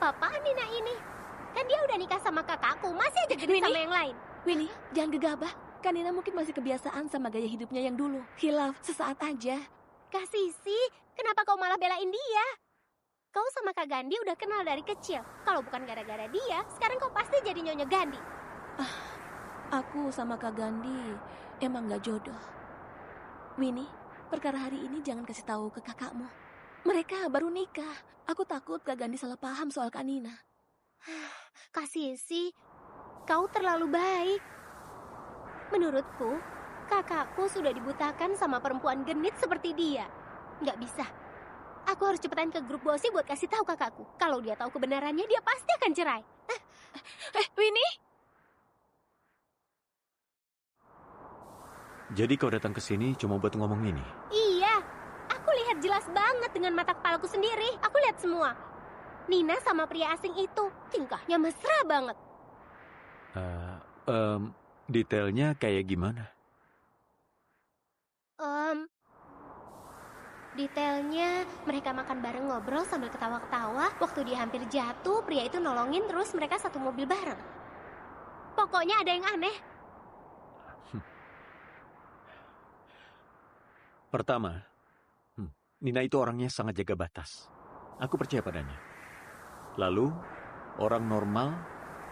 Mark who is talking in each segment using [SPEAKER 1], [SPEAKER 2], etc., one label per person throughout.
[SPEAKER 1] Apa-apaan Nina ini? Kan dia udah nikah sama kakakku, masih aja genit sama yang lain.
[SPEAKER 2] Winnie, jangan gegabah. Kan Nina mungkin masih kebiasaan sama gaya hidupnya yang dulu. Hilaf, sesaat aja.
[SPEAKER 1] Kak Sisi, kenapa kau malah belain dia? Kau sama Kak Gandhi udah kenal dari kecil. Kalau bukan gara-gara dia, sekarang kau pasti jadi Nyonya Gandhi.
[SPEAKER 2] Aku sama Kak Gandhi emang gak jodoh. Winnie, perkara hari ini jangan kasih tahu ke kakakmu. Mereka baru nikah. Aku takut Kak Gandhi salah paham soal Kak Nina.
[SPEAKER 1] Kak Sisi, kau terlalu baik. Menurutku, kakakku sudah dibutakan sama perempuan genit seperti dia. Nggak bisa. Aku harus cepetan ke grup Bosi buat kasih tahu kakakku. Kalau dia tahu kebenarannya, dia pasti akan cerai.
[SPEAKER 2] Winnie?
[SPEAKER 3] Jadi kau datang ke sini cuma buat ngomong ini?
[SPEAKER 1] Iya, aku lihat jelas banget dengan mata kepalaku sendiri. Aku lihat semua. Nina sama pria asing itu tingkahnya mesra banget.
[SPEAKER 3] Detailnya kayak gimana?
[SPEAKER 1] Detailnya, mereka makan bareng ngobrol sambil ketawa-ketawa. Waktu dia hampir jatuh, pria itu nolongin terus mereka satu mobil bareng. Pokoknya ada yang aneh.
[SPEAKER 3] Pertama, Nina itu orangnya sangat jaga batas. Aku percaya padanya. Lalu, orang normal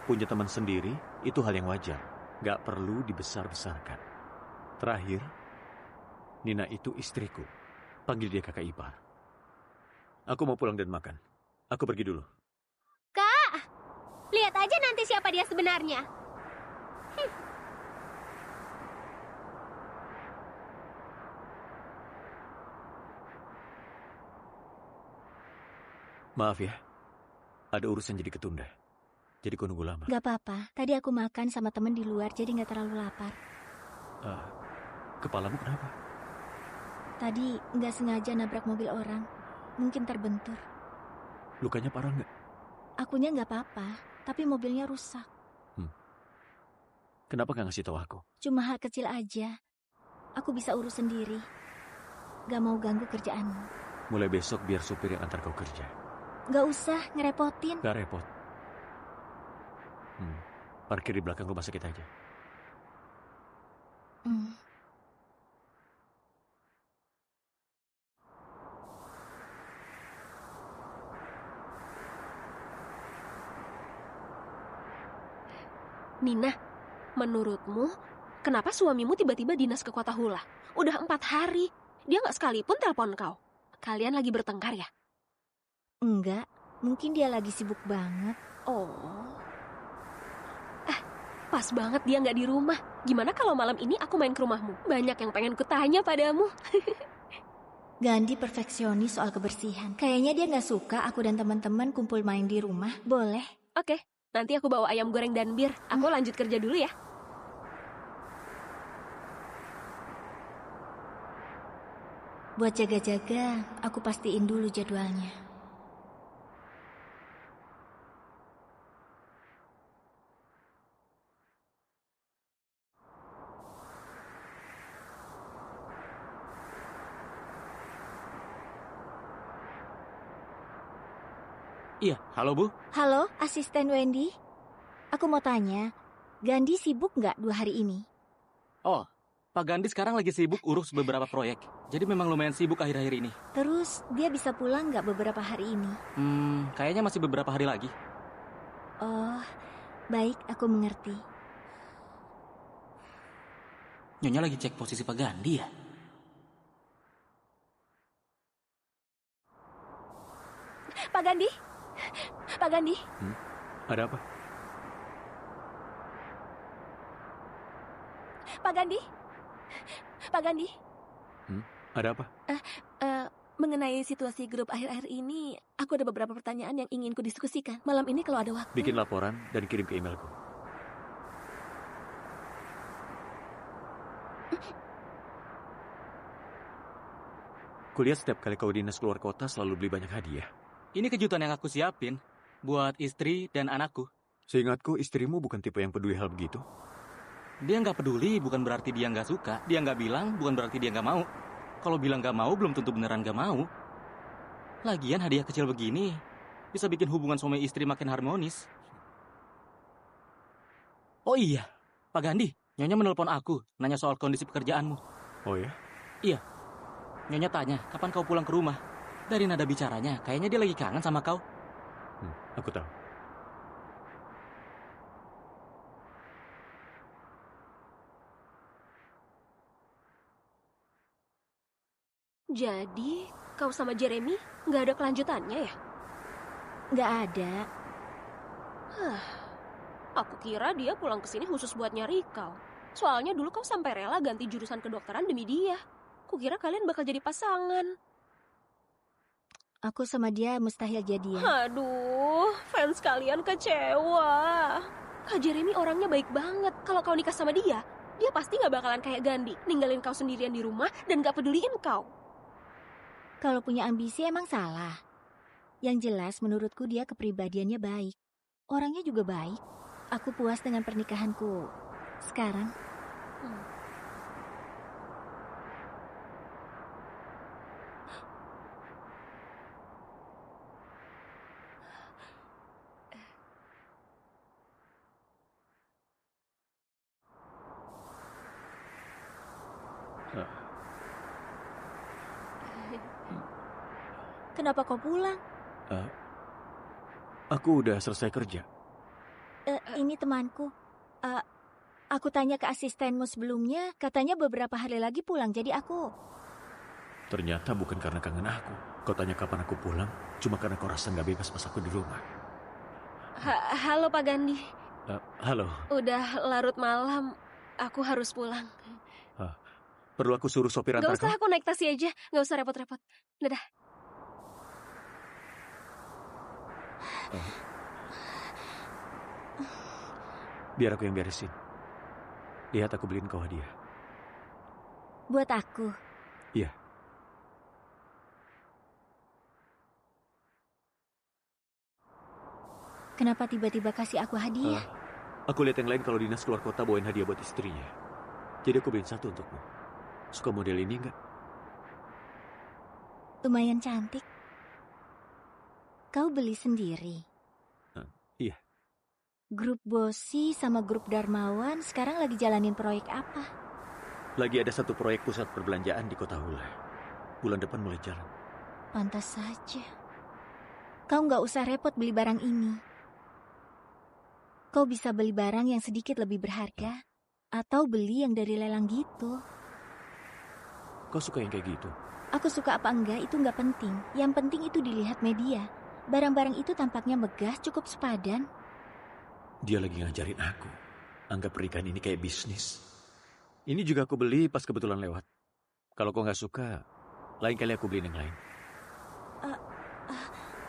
[SPEAKER 3] punya teman sendiri, itu hal yang wajar. Gak perlu dibesar-besarkan. Terakhir, Nina itu istriku. Panggil dia kakak ipar. Aku mau pulang dan makan. Aku pergi dulu.
[SPEAKER 1] Kak, lihat aja nanti siapa dia sebenarnya.
[SPEAKER 3] Maaf ya, ada urusan jadi ketunda. Jadi kau nunggu lama.
[SPEAKER 4] Gak apa-apa, tadi aku makan sama temen di luar jadi gak terlalu lapar.
[SPEAKER 3] Kepalamu kenapa?
[SPEAKER 4] Tadi gak sengaja nabrak mobil orang, mungkin terbentur.
[SPEAKER 3] Lukanya parah nggak?
[SPEAKER 4] Akunya gak apa-apa, tapi mobilnya rusak.
[SPEAKER 3] Kenapa gak ngasih tahu aku?
[SPEAKER 4] Cuma hal kecil aja, aku bisa urus sendiri. Gak mau ganggu kerjaanmu.
[SPEAKER 3] Mulai besok biar supir yang antar kau kerja.
[SPEAKER 4] Gak usah, ngerepotin.
[SPEAKER 3] Gak repot. Parkir di belakang rumah sakit aja.
[SPEAKER 2] Nina, menurutmu kenapa suamimu tiba-tiba dinas ke Kota Hula? Udah 4 hari, dia gak sekalipun telepon kau. Kalian lagi bertengkar ya?
[SPEAKER 4] Enggak, mungkin dia lagi sibuk banget.
[SPEAKER 2] Oh. Pas banget dia gak di rumah. Gimana kalau malam ini aku main ke rumahmu? Banyak yang pengen kutanya padamu.
[SPEAKER 4] Gandhi perfeksionis soal kebersihan. Kayaknya dia gak suka aku dan teman-teman kumpul main di rumah. Boleh?
[SPEAKER 2] Oke, nanti aku bawa ayam goreng dan bir. Aku lanjut kerja dulu ya.
[SPEAKER 4] Buat jaga-jaga, aku pastiin dulu jadwalnya.
[SPEAKER 5] Iya, halo Bu.
[SPEAKER 4] Halo, asisten Wendy. Aku mau tanya, Gandhi sibuk nggak 2 hari ini?
[SPEAKER 5] Oh, Pak Gandhi sekarang lagi sibuk urus beberapa proyek. Jadi memang lumayan sibuk akhir-akhir ini.
[SPEAKER 4] Terus, dia bisa pulang nggak beberapa hari ini?
[SPEAKER 5] Kayaknya masih beberapa hari lagi.
[SPEAKER 4] Oh, baik, aku mengerti.
[SPEAKER 5] Nyonya lagi cek posisi Pak Gandhi ya?
[SPEAKER 2] Pak Gandhi? Pak Gandhi?
[SPEAKER 3] Ada apa?
[SPEAKER 2] Pak Gandhi? Pak Gandhi?
[SPEAKER 3] Ada apa?
[SPEAKER 2] Mengenai situasi grup akhir-akhir ini, aku ada beberapa pertanyaan yang ingin kudiskusikan. Malam ini kalau ada waktu...
[SPEAKER 3] Bikin laporan dan kirim ke emailku. Kulihat setiap kali kau dinas keluar kota selalu beli banyak hadiah.
[SPEAKER 5] Ini kejutan yang aku siapin buat istri dan anakku.
[SPEAKER 3] Seingatku istrimu bukan tipe yang peduli hal begitu.
[SPEAKER 5] Dia nggak peduli bukan berarti dia nggak suka. Dia nggak bilang bukan berarti dia nggak mau. Kalau bilang nggak mau belum tentu beneran nggak mau. Lagian hadiah kecil begini bisa bikin hubungan suami istri makin harmonis. Oh iya, Pak Gandhi, Nyonya menelpon aku, nanya soal kondisi pekerjaanmu.
[SPEAKER 3] Oh ya?
[SPEAKER 5] Iya. Nyonya tanya, kapan kau pulang ke rumah? Dari nada bicaranya, kayaknya dia lagi kangen sama kau.
[SPEAKER 3] Aku tahu.
[SPEAKER 1] Jadi, kau sama Jeremy nggak ada kelanjutannya ya?
[SPEAKER 4] Nggak ada.
[SPEAKER 1] Aku kira dia pulang ke sini khusus buat nyari kau. Soalnya dulu kau sampai rela ganti jurusan kedokteran demi dia. Kukira kalian bakal jadi pasangan.
[SPEAKER 4] Aku sama dia mustahil jadian.
[SPEAKER 1] Aduh, fans kalian kecewa. Kak Jeremy orangnya baik banget. Kalau kau nikah sama dia, dia pasti nggak bakalan kayak Gandhi, ninggalin kau sendirian di rumah dan nggak peduliin kau.
[SPEAKER 4] Kalau punya ambisi emang salah. Yang jelas menurutku dia kepribadiannya baik. Orangnya juga baik. Aku puas dengan pernikahanku sekarang. Kenapa kau pulang?
[SPEAKER 3] Aku udah selesai kerja.
[SPEAKER 4] Ini temanku. Aku tanya ke asistenmu sebelumnya, katanya beberapa hari lagi pulang, jadi aku...
[SPEAKER 3] Ternyata bukan karena kangen aku. Kau tanya kapan aku pulang, cuma karena kau rasa nggak bebas pas aku di rumah.
[SPEAKER 1] Halo Pak Gandhi.
[SPEAKER 3] Halo,
[SPEAKER 1] Udah larut malam, aku harus pulang.
[SPEAKER 3] perlu aku suruh sopir
[SPEAKER 1] Gak
[SPEAKER 3] antar
[SPEAKER 1] usah,
[SPEAKER 3] kau?
[SPEAKER 1] aku naik taksi aja. Gak usah repot-repot. Dadah.
[SPEAKER 3] Biar aku yang beresin. Lihat aku beliin kau hadiah.
[SPEAKER 4] Buat aku.
[SPEAKER 3] Iya.
[SPEAKER 4] Kenapa tiba-tiba kasih aku hadiah?
[SPEAKER 3] Aku lihat yang lain kalau dinas keluar kota bawain hadiah buat istrinya. Jadi aku beliin satu untukmu. Suka model ini nggak?
[SPEAKER 4] Lumayan cantik. Kau beli sendiri?
[SPEAKER 3] Iya.
[SPEAKER 4] Grup Bosi sama grup Darmawan sekarang lagi jalanin proyek apa?
[SPEAKER 3] Lagi ada satu proyek pusat perbelanjaan di Kota Hula. Bulan depan mulai jalan.
[SPEAKER 4] Pantas saja. Kau nggak usah repot beli barang ini. Kau bisa beli barang yang sedikit lebih berharga, atau beli yang dari lelang gitu.
[SPEAKER 3] Kau suka yang kayak gitu?
[SPEAKER 4] Aku suka apa enggak itu nggak penting. Yang penting itu dilihat media. Barang-barang itu tampaknya megah, cukup sepadan.
[SPEAKER 3] Dia lagi ngajarin aku. Anggap pernikahan ini kayak bisnis. Ini juga aku beli pas kebetulan lewat. Kalau kau nggak suka, lain kali aku beliin yang lain.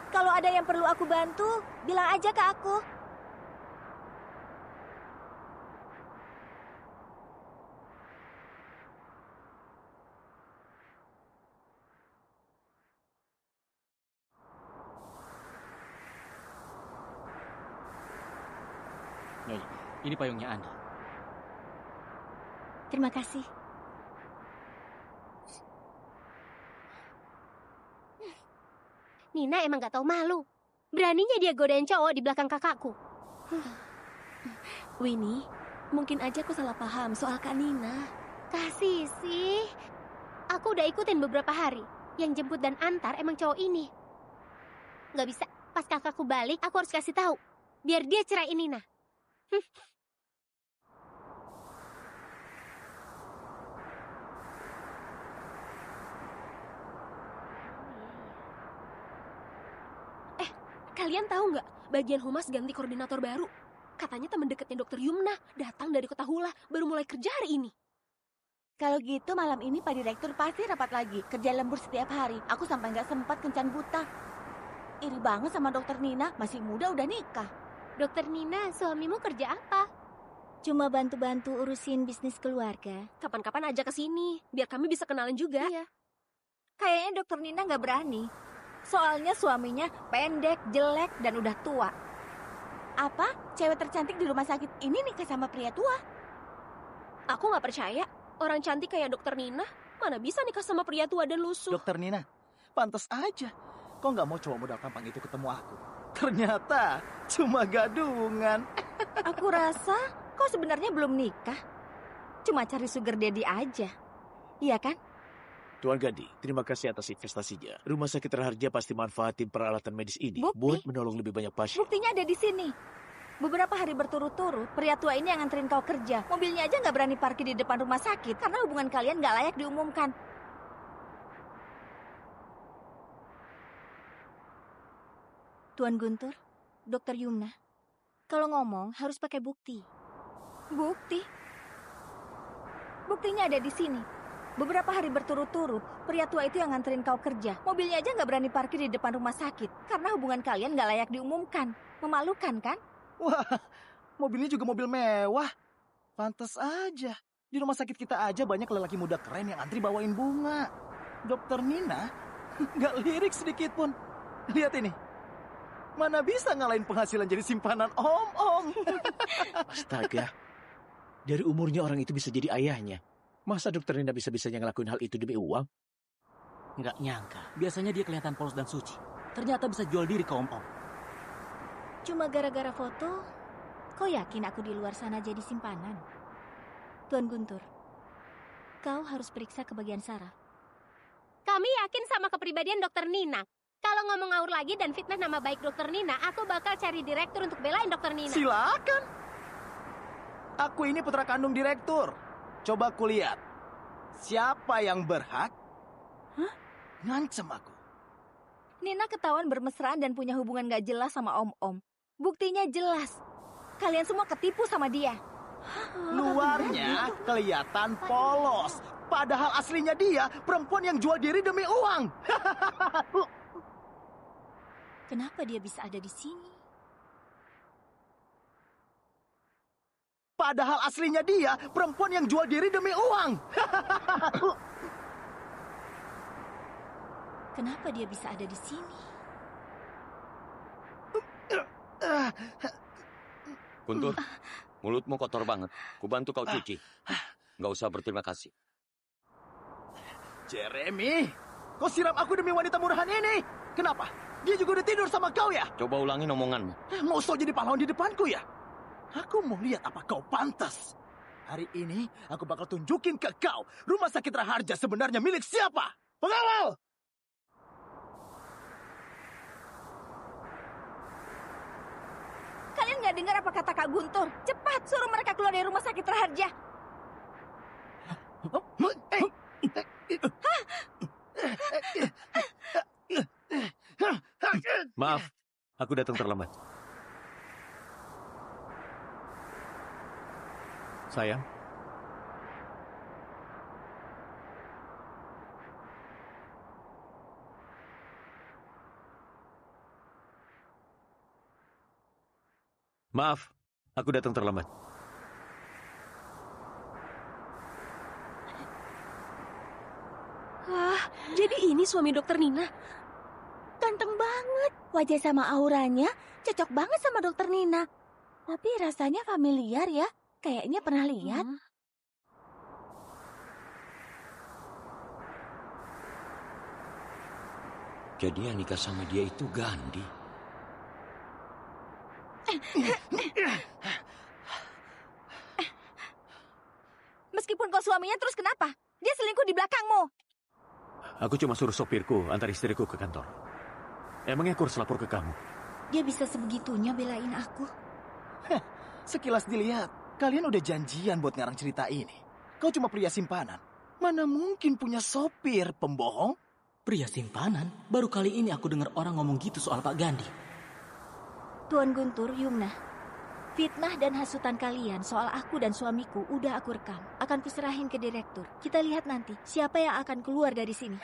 [SPEAKER 4] Kalau ada yang perlu aku bantu, bilang aja ke aku.
[SPEAKER 5] Nyonya, ini payungnya Anda.
[SPEAKER 4] Terima kasih.
[SPEAKER 1] Nina emang gak tahu malu. Beraninya dia godain cowok di belakang kakakku.
[SPEAKER 2] Winnie, mungkin aja aku salah paham soal Kak Nina.
[SPEAKER 1] Kasih sih. Aku udah ikutin beberapa hari. Yang jemput dan antar emang cowok ini. Gak bisa. Pas kakakku balik, aku harus kasih tahu. Biar dia ceraiin Nina. Kalian tahu nggak? Bagian humas ganti koordinator baru. Katanya teman dekatnya Dokter Yumna datang dari Kota Hula, baru mulai kerja hari ini.
[SPEAKER 6] Kalau gitu malam ini Pak Direktur pasti rapat lagi. Kerja lembur setiap hari. Aku sampai nggak sempat kencan buta. Iri banget sama Dokter Nina. Masih muda udah nikah.
[SPEAKER 1] Dokter Nina, suamimu kerja apa?
[SPEAKER 4] Cuma bantu-bantu urusin bisnis keluarga.
[SPEAKER 1] Kapan-kapan aja ke sini, biar kami bisa kenalan juga.
[SPEAKER 4] Iya. Kayaknya Dokter Nina nggak berani. Soalnya suaminya pendek, jelek, dan udah tua.
[SPEAKER 6] Apa? Cewek tercantik di rumah sakit ini nikah sama pria tua?
[SPEAKER 1] Aku nggak percaya. Orang cantik kayak Dokter Nina, mana bisa nikah sama pria tua dan lusuh?
[SPEAKER 7] Dokter Nina, pantas aja. Kok nggak mau cowok modal tampang itu ketemu aku? Ternyata cuma gadungan.
[SPEAKER 4] Aku rasa kau sebenarnya belum nikah. Cuma cari sugar daddy aja. Iya kan?
[SPEAKER 8] Tuan Gandhi, terima kasih atas investasinya. Rumah sakit Raharja pasti manfaatin peralatan medis ini
[SPEAKER 4] Bukti?
[SPEAKER 8] buat menolong lebih banyak pasien.
[SPEAKER 4] Buktinya ada di sini. Beberapa hari berturut-turut, pria tua ini yang nganterin kau kerja. Mobilnya aja nggak berani parkir di depan rumah sakit karena hubungan kalian nggak layak diumumkan. Tuan Guntur, Dokter Yumna, kalau ngomong harus pakai bukti. Bukti? Buktinya ada di sini. Beberapa hari berturut-turut, pria tua itu yang nganterin kau kerja. Mobilnya aja nggak berani parkir di depan rumah sakit karena hubungan kalian nggak layak diumumkan. Memalukan kan?
[SPEAKER 7] Wah, mobilnya juga mobil mewah. Pantas aja. Di rumah sakit kita aja banyak lelaki muda keren yang antri bawain bunga. Dokter Nina nggak lirik sedikit pun. Lihat ini. Mana bisa ngalahin penghasilan jadi simpanan om-om.
[SPEAKER 8] Astaga. Dari umurnya orang itu bisa jadi ayahnya. Masa dokter Nina bisa-bisanya ngelakuin hal itu demi uang?
[SPEAKER 5] Nggak nyangka. Biasanya dia kelihatan polos dan suci. Ternyata bisa jual diri ke om-om.
[SPEAKER 4] Cuma gara-gara foto, kau yakin aku di luar sana jadi simpanan? Tuan Guntur, kau harus periksa ke bagian saraf.
[SPEAKER 1] Kami yakin sama kepribadian dokter Nina. Kalau ngomong ngawur lagi dan fitnah nama baik dokter Nina, aku bakal cari direktur untuk belain dokter Nina.
[SPEAKER 7] Silakan. Aku ini putra kandung direktur. Coba kulihat. Siapa yang berhak ngancem aku?
[SPEAKER 4] Nina ketahuan bermesraan dan punya hubungan gak jelas sama om-om. Buktinya jelas. Kalian semua ketipu sama dia.
[SPEAKER 7] Luarnya kelihatan polos. Padahal aslinya dia perempuan yang jual diri demi uang.
[SPEAKER 4] Kenapa dia bisa ada di sini?
[SPEAKER 7] Padahal aslinya dia perempuan yang jual diri demi uang.
[SPEAKER 4] Kenapa dia bisa ada di sini?
[SPEAKER 9] Guntur, mulutmu kotor banget. Kubantu kau cuci. Nggak usah berterima kasih.
[SPEAKER 7] Jeremy, kau siram aku demi wanita murahan ini. Kenapa? Dia juga udah tidur sama kau ya?
[SPEAKER 9] Coba ulangin omonganmu.
[SPEAKER 7] Mau sok jadi pahlawan di depanku ya? Aku mau lihat apa kau pantas. Hari ini aku bakal tunjukin ke kau rumah sakit Raharja sebenarnya milik siapa. Pengawal!
[SPEAKER 4] Kalian gak dengar apa kata Kak Guntur? Cepat suruh mereka keluar dari rumah sakit Raharja.
[SPEAKER 3] Maaf, aku datang terlambat. Sayang, maaf, aku datang terlambat.
[SPEAKER 2] Wah, jadi ini suami dokter Nina.
[SPEAKER 6] Ganteng banget. Wajah sama auranya cocok banget sama dokter Nina. Tapi rasanya familiar ya. Kayaknya pernah lihat.
[SPEAKER 9] Jadi yang nikah sama dia itu Gandhi.
[SPEAKER 4] Meskipun kau suaminya, terus kenapa? Dia selingkuh di belakangmu.
[SPEAKER 3] Aku cuma suruh sopirku antar istriku ke kantor. Emangnya aku harus lapor ke kamu?
[SPEAKER 4] Dia bisa sebegitunya belain aku.
[SPEAKER 7] Sekilas dilihat, kalian udah janjian buat ngarang cerita ini. Kau cuma pria simpanan. Mana mungkin punya sopir pembohong?
[SPEAKER 5] Pria simpanan? Baru kali ini aku dengar orang ngomong gitu soal Pak Gandhi.
[SPEAKER 4] Tuan Guntur, Yumna, fitnah dan hasutan kalian soal aku dan suamiku udah aku rekam. Akan kuserahin ke direktur. Kita lihat nanti siapa yang akan keluar dari sini.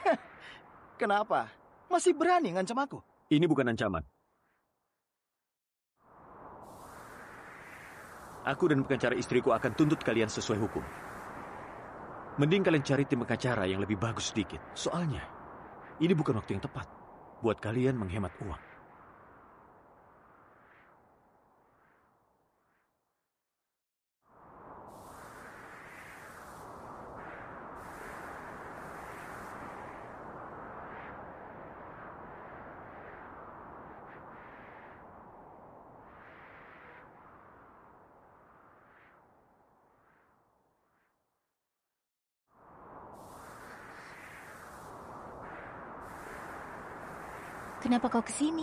[SPEAKER 7] Kenapa? Masih berani ngancam aku?
[SPEAKER 3] Ini bukan ancaman. Aku dan pengacara istriku akan tuntut kalian sesuai hukum. Mending kalian cari tim pengacara yang lebih bagus sedikit. Soalnya, ini bukan waktu yang tepat buat kalian menghemat uang.
[SPEAKER 4] Kenapa kau kesini?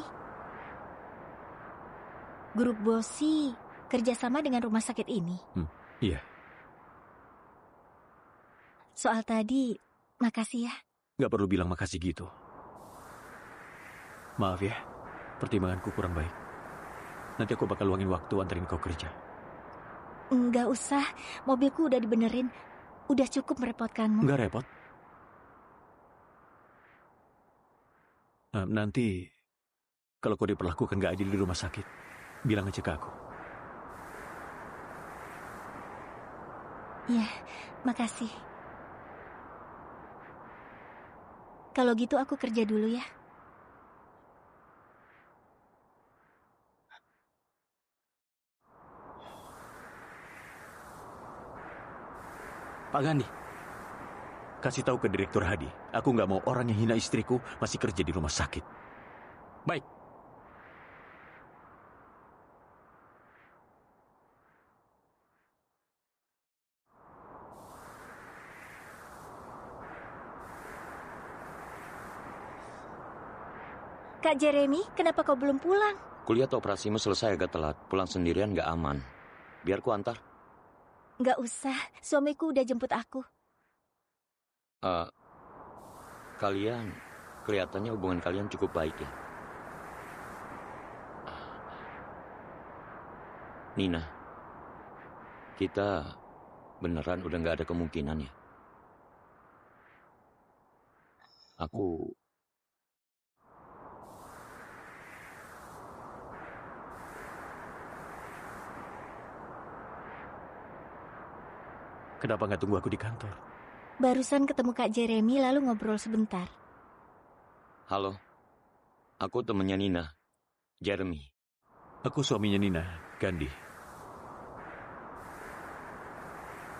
[SPEAKER 4] Grup Bosi kerjasama dengan rumah sakit ini.
[SPEAKER 3] Iya.
[SPEAKER 4] Soal tadi, makasih ya.
[SPEAKER 3] Nggak perlu bilang makasih gitu. Maaf ya, pertimbanganku kurang baik. Nanti aku bakal luangin waktu anterin kau kerja.
[SPEAKER 4] Nggak usah, mobilku udah dibenerin. Udah cukup merepotkanmu.
[SPEAKER 3] Nggak repot. Nanti, kalau kau diperlakukan nggak adil di rumah sakit, bilang aja ke aku.
[SPEAKER 4] Ya, makasih. Kalau gitu aku kerja dulu ya.
[SPEAKER 5] Pak Gandhi.
[SPEAKER 3] Kasih tahu ke Direktur Hadi, aku nggak mau orang yang hina istriku masih kerja di rumah sakit.
[SPEAKER 5] Baik.
[SPEAKER 4] Kak Jeremy, kenapa kau belum pulang?
[SPEAKER 9] Kulihat operasimu selesai agak telat. Pulang sendirian nggak aman. Biar ku antar.
[SPEAKER 4] Nggak usah, suamiku udah jemput aku.
[SPEAKER 9] Kalian, kelihatannya hubungan kalian cukup baik ya. Nina, kita beneran udah nggak ada kemungkinan ya. Aku...
[SPEAKER 3] Kenapa nggak tunggu aku di kantor?
[SPEAKER 4] Barusan ketemu Kak Jeremy lalu ngobrol sebentar.
[SPEAKER 9] Halo, aku temennya Nina, Jeremy.
[SPEAKER 3] Aku suaminya Nina, Gandhi.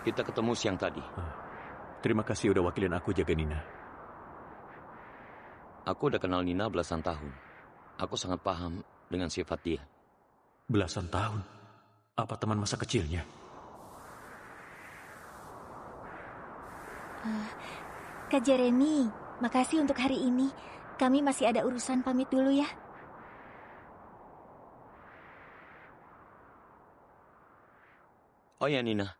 [SPEAKER 9] Kita ketemu siang tadi.
[SPEAKER 3] Terima kasih udah wakilin aku jaga Nina.
[SPEAKER 9] Aku udah kenal Nina belasan tahun. Aku sangat paham dengan sifat dia.
[SPEAKER 3] Belasan tahun? Apa teman masa kecilnya?
[SPEAKER 4] Kak Jeremy, makasih untuk hari ini. Kami masih ada urusan, pamit dulu ya.
[SPEAKER 9] Oh ya Nina.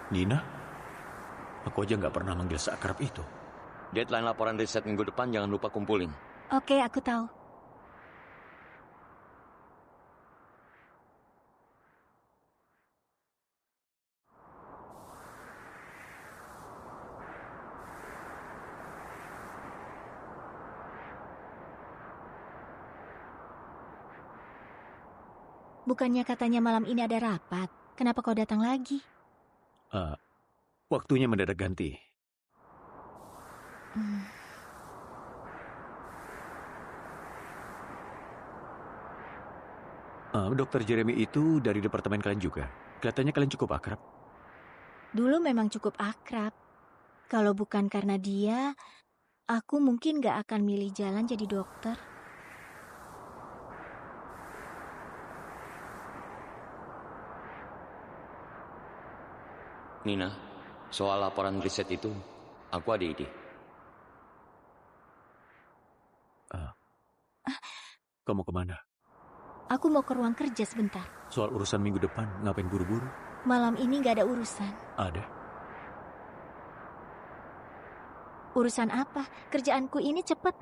[SPEAKER 3] Nina? Aku aja nggak pernah manggil seakrab itu.
[SPEAKER 9] Deadline laporan riset minggu depan jangan lupa kumpulin.
[SPEAKER 4] Oke, aku tahu. Bukannya katanya malam ini ada rapat. Kenapa kau datang lagi?
[SPEAKER 3] Waktunya mendadak ganti. Dokter Jeremy itu dari departemen kalian juga. Kelihatannya kalian cukup akrab.
[SPEAKER 4] Dulu memang cukup akrab. Kalau bukan karena dia, aku mungkin gak akan milih jalan jadi dokter.
[SPEAKER 9] Nina, soal laporan riset itu, aku ada ide.
[SPEAKER 3] Kamu kemana?
[SPEAKER 4] Aku mau ke ruang kerja sebentar.
[SPEAKER 3] Soal urusan minggu depan, ngapain buru-buru?
[SPEAKER 4] Malam ini gak ada urusan.
[SPEAKER 3] Ada.
[SPEAKER 4] Urusan apa? Kerjaanku ini cepet.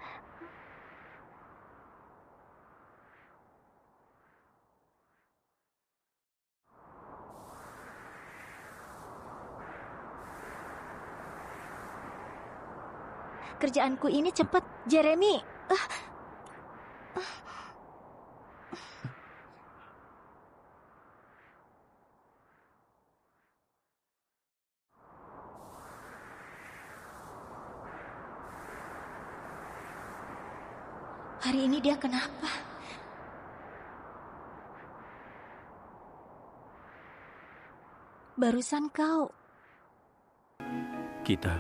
[SPEAKER 4] Kerjaanku ini cepet, Jeremy. Hari ini dia kenapa? Barusan kau...
[SPEAKER 3] Kita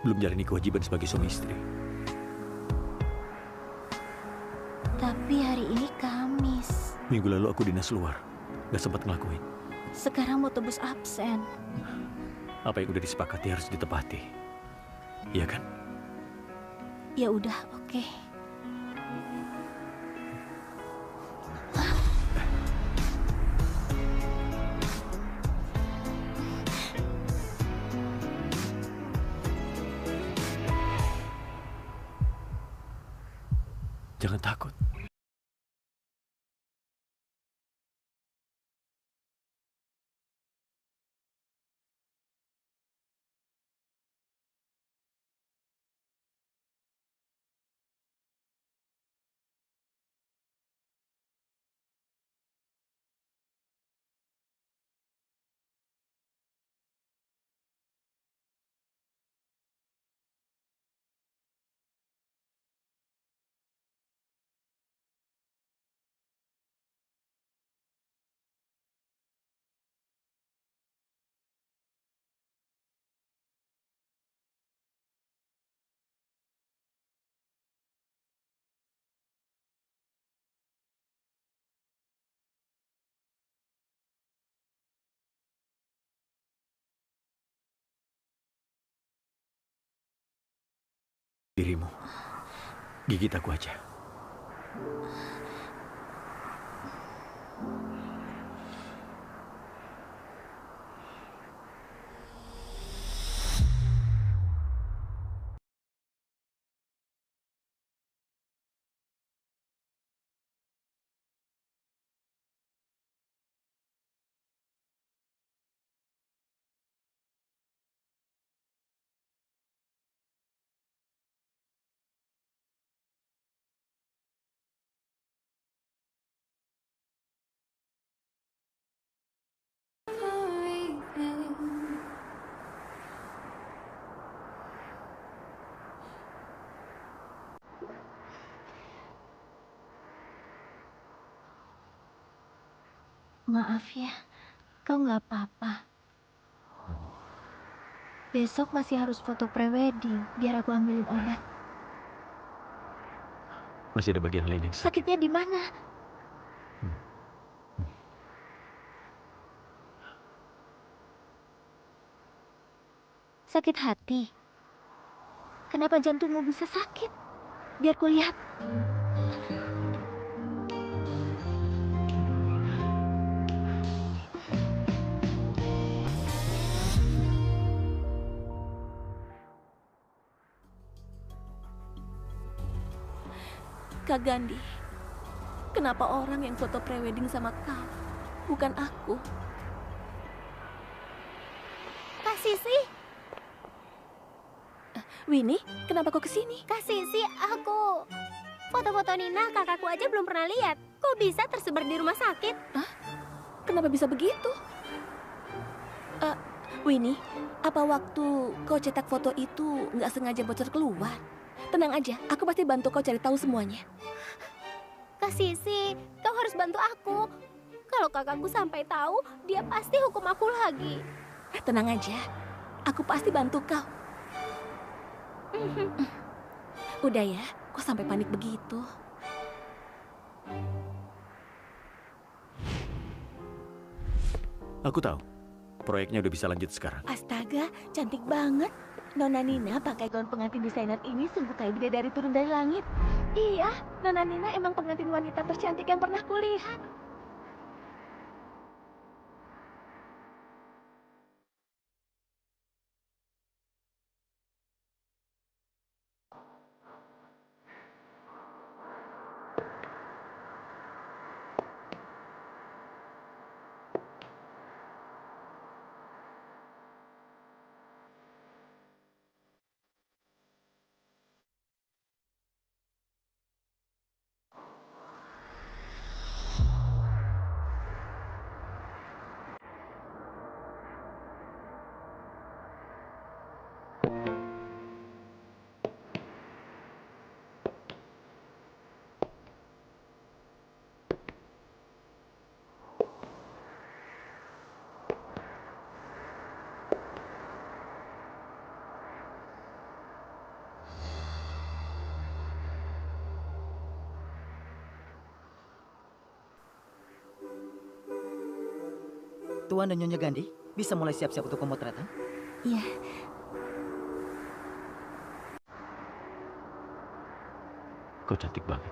[SPEAKER 3] belum jalani kewajiban sebagai suami istri.
[SPEAKER 4] Tapi hari ini Kamis.
[SPEAKER 3] Minggu lalu aku dinas luar. Gak sempat ngelakuin.
[SPEAKER 4] Sekarang mau tebus absen.
[SPEAKER 3] Apa yang udah disepakati harus ditepati. Iya kan?
[SPEAKER 4] Ya udah, oke.
[SPEAKER 3] Jangan takut. Dirimu. Gigit aku aja.
[SPEAKER 4] Maaf ya, kau nggak apa-apa. Besok masih harus foto prewedding, biar aku ambilin obat.
[SPEAKER 3] Masih ada bagian lain yang sakit.
[SPEAKER 4] Sakitnya di mana? Sakit hati. Kenapa jantungmu bisa sakit? Biar ku lihat.
[SPEAKER 2] Kak Gandhi, kenapa orang yang foto prewedding sama kau, bukan aku?
[SPEAKER 1] Kak Sisi,
[SPEAKER 2] Winnie, kenapa kau kesini?
[SPEAKER 1] Kak Sisi, aku... Foto-foto Nina kakakku aja belum pernah lihat. Kok bisa tersebar di rumah sakit?
[SPEAKER 2] Kenapa bisa begitu? Winnie, apa waktu kau cetak foto itu nggak sengaja bocor keluar? Tenang aja, aku pasti bantu kau cari tahu semuanya.
[SPEAKER 1] Kak Sisi, kau harus bantu aku. Kalau kakakku sampai tahu, dia pasti hukum aku lagi.
[SPEAKER 2] Tenang aja, aku pasti bantu kau. Udah ya, kok sampai panik begitu?
[SPEAKER 3] Aku tahu. Proyeknya udah bisa lanjut sekarang.
[SPEAKER 6] Astaga, cantik banget. Nona Nina pakai gaun pengantin desainer ini sungguh kayak bidadari turun dari langit.
[SPEAKER 2] Iya, Nona Nina emang pengantin wanita tercantik yang pernah kulihat.
[SPEAKER 7] Tuan dan Nyonya Gandhi, bisa mulai siap-siap untuk pemotretan?
[SPEAKER 4] Iya.
[SPEAKER 3] Kau cantik banget.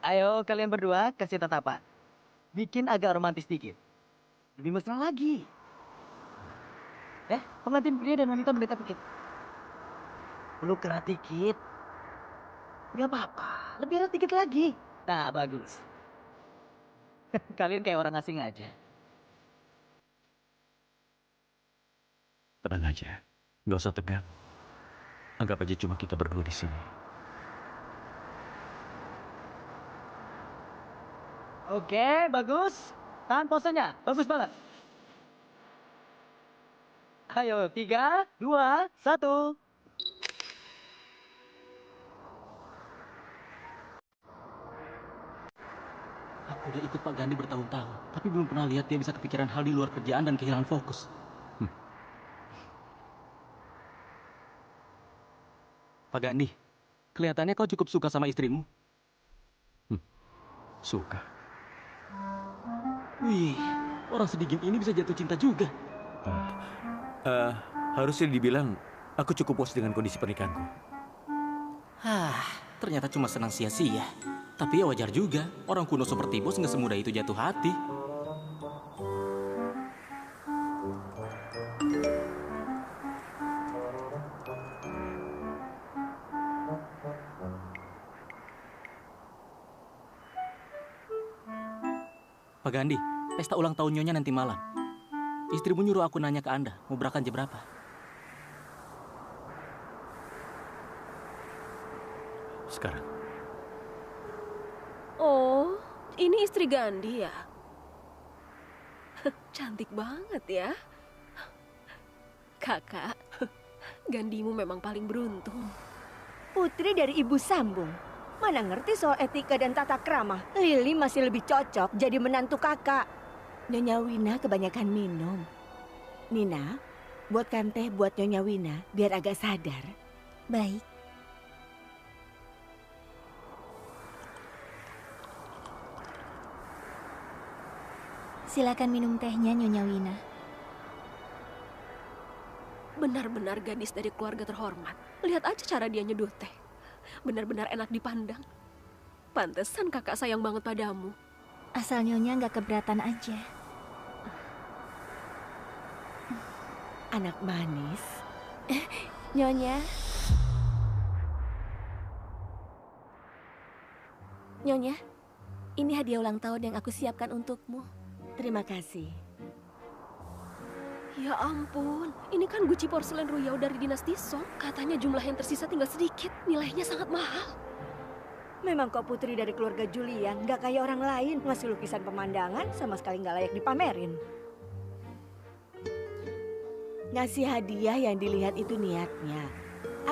[SPEAKER 10] Ayo kalian berdua kasih tatapan. Bikin agak romantis dikit. Lebih mesra lagi. Pengantin pria dan wanita berdekat dikit. Peluk erat dikit. Gak apa-apa. Lebih erat dikit lagi. Nah, bagus. Kalian kayak orang asing aja.
[SPEAKER 3] Tenang aja. Nggak usah tegang. Anggap aja cuma kita berdua di sini.
[SPEAKER 10] Oke, bagus. Tahan posenya. Bagus banget. Ayo, 3, 2, 1.
[SPEAKER 5] Aku udah ikut Pak Gandhi bertahun-tahun, tapi belum pernah lihat dia bisa kepikiran hal di luar kerjaan dan kehilangan fokus. Pak Gandhi, kelihatannya kau cukup suka sama istrimu.
[SPEAKER 3] Suka.
[SPEAKER 5] Wih, orang sedingin ini bisa jatuh cinta juga.
[SPEAKER 3] Harusnya dibilang aku cukup puas dengan kondisi pernikahanku.
[SPEAKER 5] Ternyata cuma senang sia-sia. Tapi ya wajar juga, orang kuno seperti bos nggak semudah itu jatuh hati. Pak Gandhi, pesta ulang tahun Nyonya nanti malam. Istrimu nyuruh aku nanya ke Anda, mau berangkat jam berapa?
[SPEAKER 3] Sekarang.
[SPEAKER 11] Oh, ini istri Gandhi ya? Cantik banget ya. Kakak, Gandhimu memang paling beruntung.
[SPEAKER 6] Putri dari Ibu Sambung. Mana ngerti soal etika dan tata krama. Lili masih lebih cocok jadi menantu kakak. Nyonya Wina kebanyakan minum. Nina, buatkan teh buat Nyonya Wina biar agak sadar.
[SPEAKER 4] Baik. Silakan minum tehnya, Nyonya Wina.
[SPEAKER 11] Benar-benar gadis dari keluarga terhormat. Lihat aja cara dia nyeduh teh. Benar-benar enak dipandang. Pantesan kakak sayang banget padamu.
[SPEAKER 4] Asal Nyonya nggak keberatan aja.
[SPEAKER 6] Anak manis.
[SPEAKER 2] Nyonya. Nyonya, ini hadiah ulang tahun yang aku siapkan untukmu.
[SPEAKER 6] Terima kasih.
[SPEAKER 11] Ya ampun, ini kan guci porselen Ruyao dari dinasti Song. Katanya jumlah yang tersisa tinggal sedikit. Nilainya sangat mahal.
[SPEAKER 6] Memang kau putri dari keluarga Julian, nggak kayak orang lain. Ngasih lukisan pemandangan sama sekali nggak layak dipamerin. Ngasih hadiah yang dilihat itu niatnya.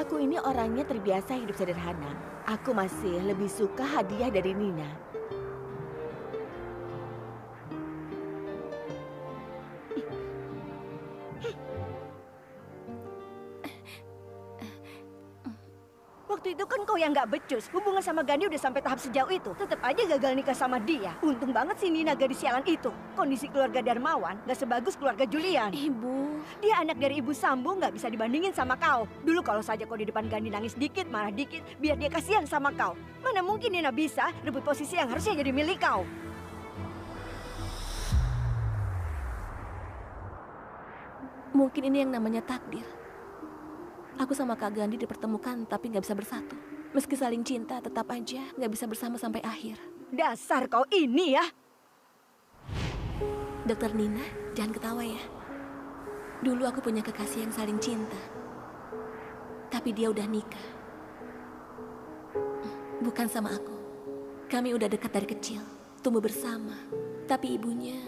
[SPEAKER 6] Aku ini orangnya terbiasa hidup sederhana. Aku masih lebih suka hadiah dari Nina. Waktu itu kan kau yang nggak becus. Hubungan sama Gandhi udah sampai tahap sejauh itu. Tetap aja gagal nikah sama dia. Untung banget sih Nina gadis sialan itu. Kondisi keluarga Darmawan nggak sebagus keluarga Julian.
[SPEAKER 11] Ibu.
[SPEAKER 6] Dia anak dari ibu sambung, nggak bisa dibandingin sama kau. Dulu kalau saja kau di depan Gandhi nangis dikit, marah dikit, biar dia kasihan sama kau. Mana mungkin Nina bisa rebut posisi yang harusnya jadi milik kau.
[SPEAKER 2] Mungkin ini yang namanya takdir. Aku sama Kak Gandhi dipertemukan tapi nggak bisa bersatu. Meski saling cinta, tetap aja nggak bisa bersama sampai akhir.
[SPEAKER 6] Dasar kau ini ya.
[SPEAKER 2] Dokter Nina, jangan ketawa ya. Dulu aku punya kekasih yang saling cinta. Tapi dia udah nikah. Bukan sama aku. Kami udah dekat dari kecil, tumbuh bersama. Tapi ibunya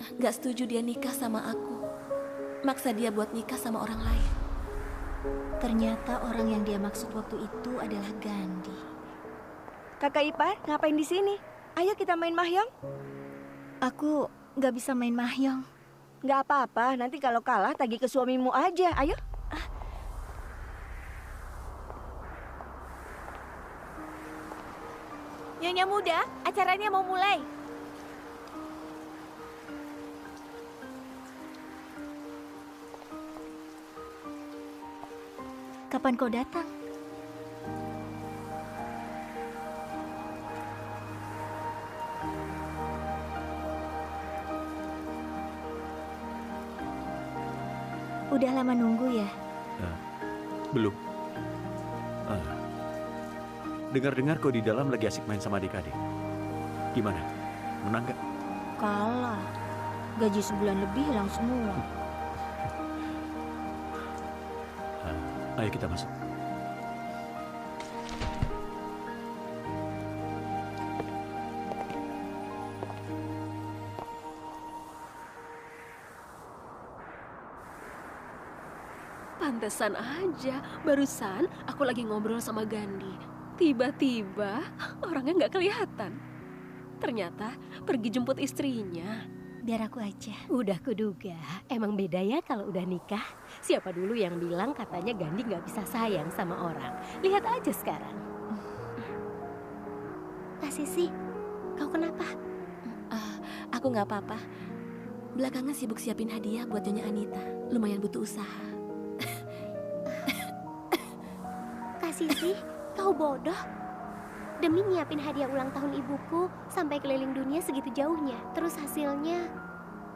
[SPEAKER 2] nggak setuju dia nikah sama aku. Maksa dia buat nikah sama orang lain.
[SPEAKER 4] Ternyata orang yang dia maksud waktu itu adalah Gandhi.
[SPEAKER 6] Kakak ipar, ngapain di sini? Ayo kita main mahjong.
[SPEAKER 4] Aku nggak bisa main mahjong.
[SPEAKER 6] Nggak apa-apa, nanti kalau kalah tagih ke suamimu aja. Ayo.
[SPEAKER 2] Nyonya muda, acaranya mau mulai.
[SPEAKER 4] Kapan kau datang? Udah lama nunggu ya?
[SPEAKER 3] Belum. Dengar-dengar kau di dalam lagi asik main sama adik-adik. Gimana? Menang gak?
[SPEAKER 4] Kalah. Gaji sebulan lebih hilang semua.
[SPEAKER 3] Ayo kita masuk.
[SPEAKER 11] Pantesan aja, barusan aku lagi ngobrol sama Gandhi. Tiba-tiba orangnya nggak kelihatan. Ternyata pergi jemput istrinya.
[SPEAKER 4] Biar aku aja.
[SPEAKER 1] Udah kuduga, emang beda ya kalau udah nikah. Siapa dulu yang bilang katanya Gandhi nggak bisa sayang sama orang. Lihat aja sekarang. Kak Sisi, kau kenapa?
[SPEAKER 2] Aku nggak apa-apa. Belakangan sibuk siapin hadiah buat Nyonya Anita. Lumayan butuh usaha.
[SPEAKER 1] Kak Sisi, kau bodoh. Demi nyiapin hadiah ulang tahun ibuku sampai keliling dunia segitu jauhnya. Terus hasilnya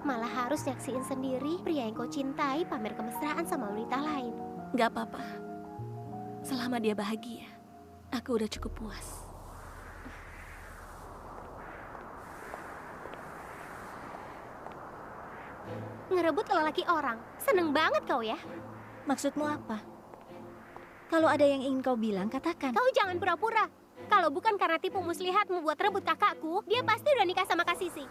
[SPEAKER 1] malah harus nyaksiin sendiri pria yang kau cintai pamer kemesraan sama wanita lain.
[SPEAKER 2] Nggak apa-apa. Selama dia bahagia, aku udah cukup puas.
[SPEAKER 1] Ngerebut lelaki orang. Seneng banget kau ya.
[SPEAKER 4] Maksudmu apa? Kalau ada yang ingin kau bilang, katakan.
[SPEAKER 1] Kau jangan pura-pura. Kalau bukan karena tipu muslihatmu buat rebut kakakku, dia pasti udah nikah sama Kak Sisi.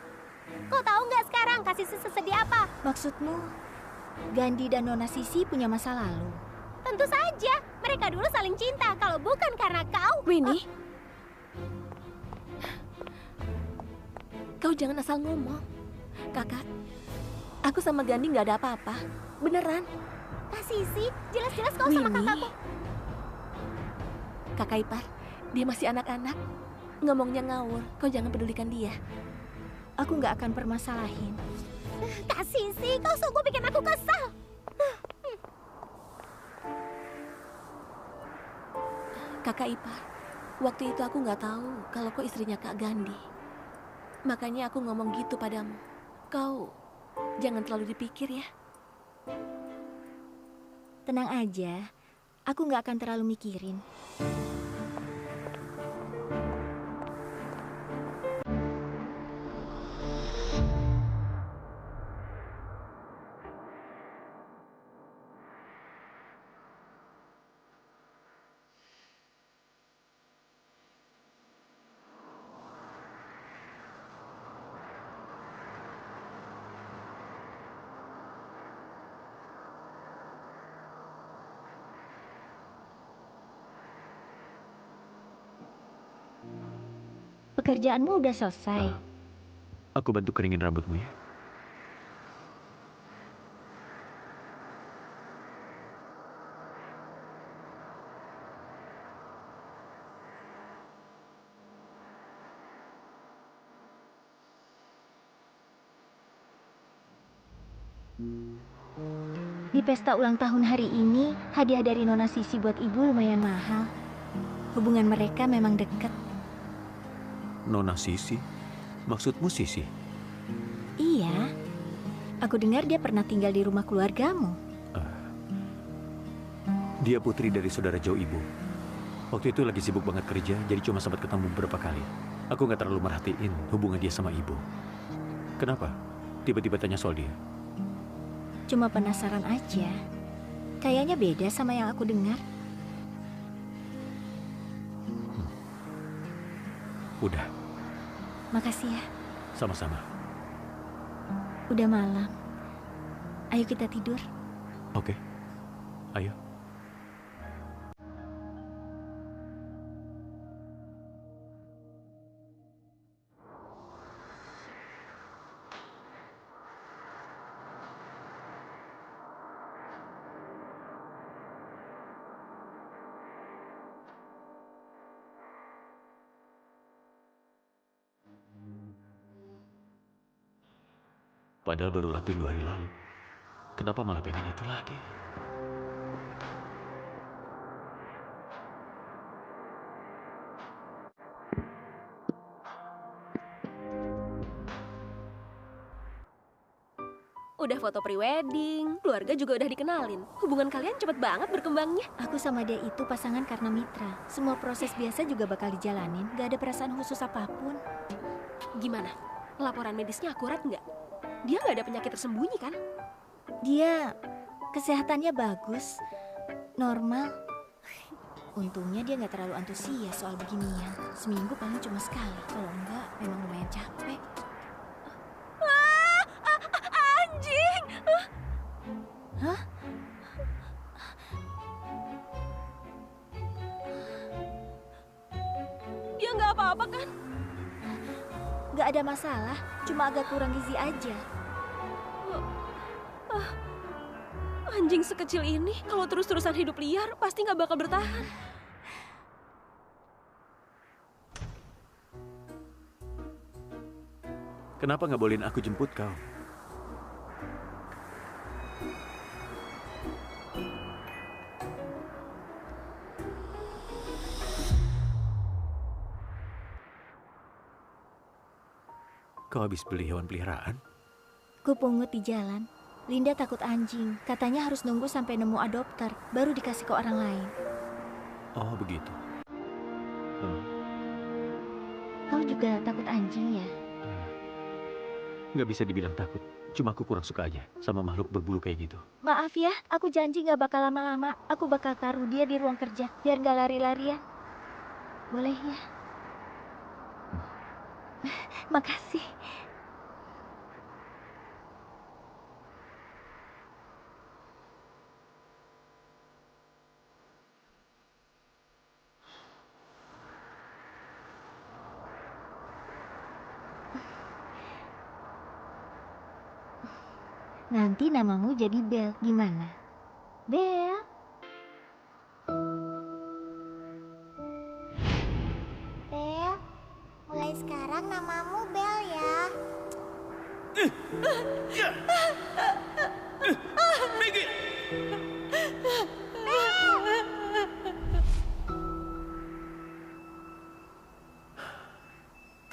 [SPEAKER 1] Kau tahu nggak sekarang Kak Sisi sesedih apa?
[SPEAKER 4] Maksudmu, Gandhi dan Nona Sisi punya masa lalu?
[SPEAKER 1] Tentu saja, mereka dulu saling cinta. Kalau bukan karena kau...
[SPEAKER 2] Winnie, kau jangan asal ngomong. Kakak, aku sama Gandhi nggak ada apa-apa. Beneran.
[SPEAKER 1] Kak Sisi, jelas-jelas kau sama kakakku.
[SPEAKER 2] Kakak ipar, dia masih anak-anak. Ngomongnya ngawur, kau jangan pedulikan dia.
[SPEAKER 4] Aku nggak akan permasalahin.
[SPEAKER 1] Kak Sisi, kau sungguh bikin aku kesal.
[SPEAKER 2] Kakak ipar, waktu itu aku nggak tahu kalau kau istrinya Kak Gandhi. Makanya aku ngomong gitu padamu. Kau jangan terlalu dipikir ya.
[SPEAKER 4] Tenang aja, aku nggak akan terlalu mikirin. Pekerjaanmu udah selesai.
[SPEAKER 3] Aku bantu keringin rambutmu ya.
[SPEAKER 4] Di pesta ulang tahun hari ini, hadiah dari Nona Sisi buat ibu lumayan mahal. Hubungan mereka memang dekat.
[SPEAKER 3] Nona Sisi? Maksudmu Sisi?
[SPEAKER 4] Iya. Aku dengar dia pernah tinggal di rumah keluargamu.
[SPEAKER 3] Dia putri dari saudara jauh ibu. Waktu itu lagi sibuk banget kerja, jadi cuma sempat ketemu beberapa kali. Aku nggak terlalu merhatiin hubungan dia sama ibu. Kenapa? Tiba-tiba tanya soal dia.
[SPEAKER 4] Cuma penasaran aja. Kayaknya beda sama yang aku dengar.
[SPEAKER 3] Udah.
[SPEAKER 4] Makasih ya.
[SPEAKER 3] Sama-sama.
[SPEAKER 4] Udah malam. Ayo kita tidur.
[SPEAKER 3] Oke. Ayo. Padahal baru latih 2 hari lalu. Kenapa malah pengen itu lagi?
[SPEAKER 11] Udah foto prewedding, keluarga juga udah dikenalin. Hubungan kalian cepet banget berkembangnya.
[SPEAKER 4] Aku sama dia itu pasangan karena mitra. Semua proses biasa juga bakal dijalanin, gak ada perasaan khusus apapun.
[SPEAKER 11] Gimana? Laporan medisnya akurat nggak? Dia nggak ada penyakit tersembunyi kan?
[SPEAKER 4] Dia kesehatannya bagus, normal. Untungnya dia nggak terlalu antusias soal beginian. Seminggu paling cuma sekali, kalau enggak memang lumayan capek.
[SPEAKER 11] Anjing!
[SPEAKER 4] Hah?
[SPEAKER 11] Dia nggak apa-apa kan?
[SPEAKER 4] Nggak ada masalah, cuma agak kurang gizi aja.
[SPEAKER 11] Anjing sekecil ini, kalau terus-terusan hidup liar, pasti nggak bakal bertahan.
[SPEAKER 3] Kenapa nggak bolehin aku jemput kau? Kau habis beli hewan peliharaan?
[SPEAKER 4] Ku pungut di jalan. Linda takut anjing. Katanya harus nunggu sampai nemu adopter, baru dikasih ke orang lain.
[SPEAKER 3] Oh, begitu.
[SPEAKER 4] Kau juga takut anjing ya?
[SPEAKER 3] Nggak bisa dibilang takut. Cuma aku kurang suka aja sama makhluk berbulu kayak gitu.
[SPEAKER 4] Maaf ya, aku janji gak bakal lama-lama. Aku bakal taruh dia di ruang kerja, biar gak lari-larian. Boleh ya? Makasih. Nanti namamu jadi Bel, gimana? Bel?
[SPEAKER 12] Bel, mulai sekarang namamu Bel ya.
[SPEAKER 8] Minggir!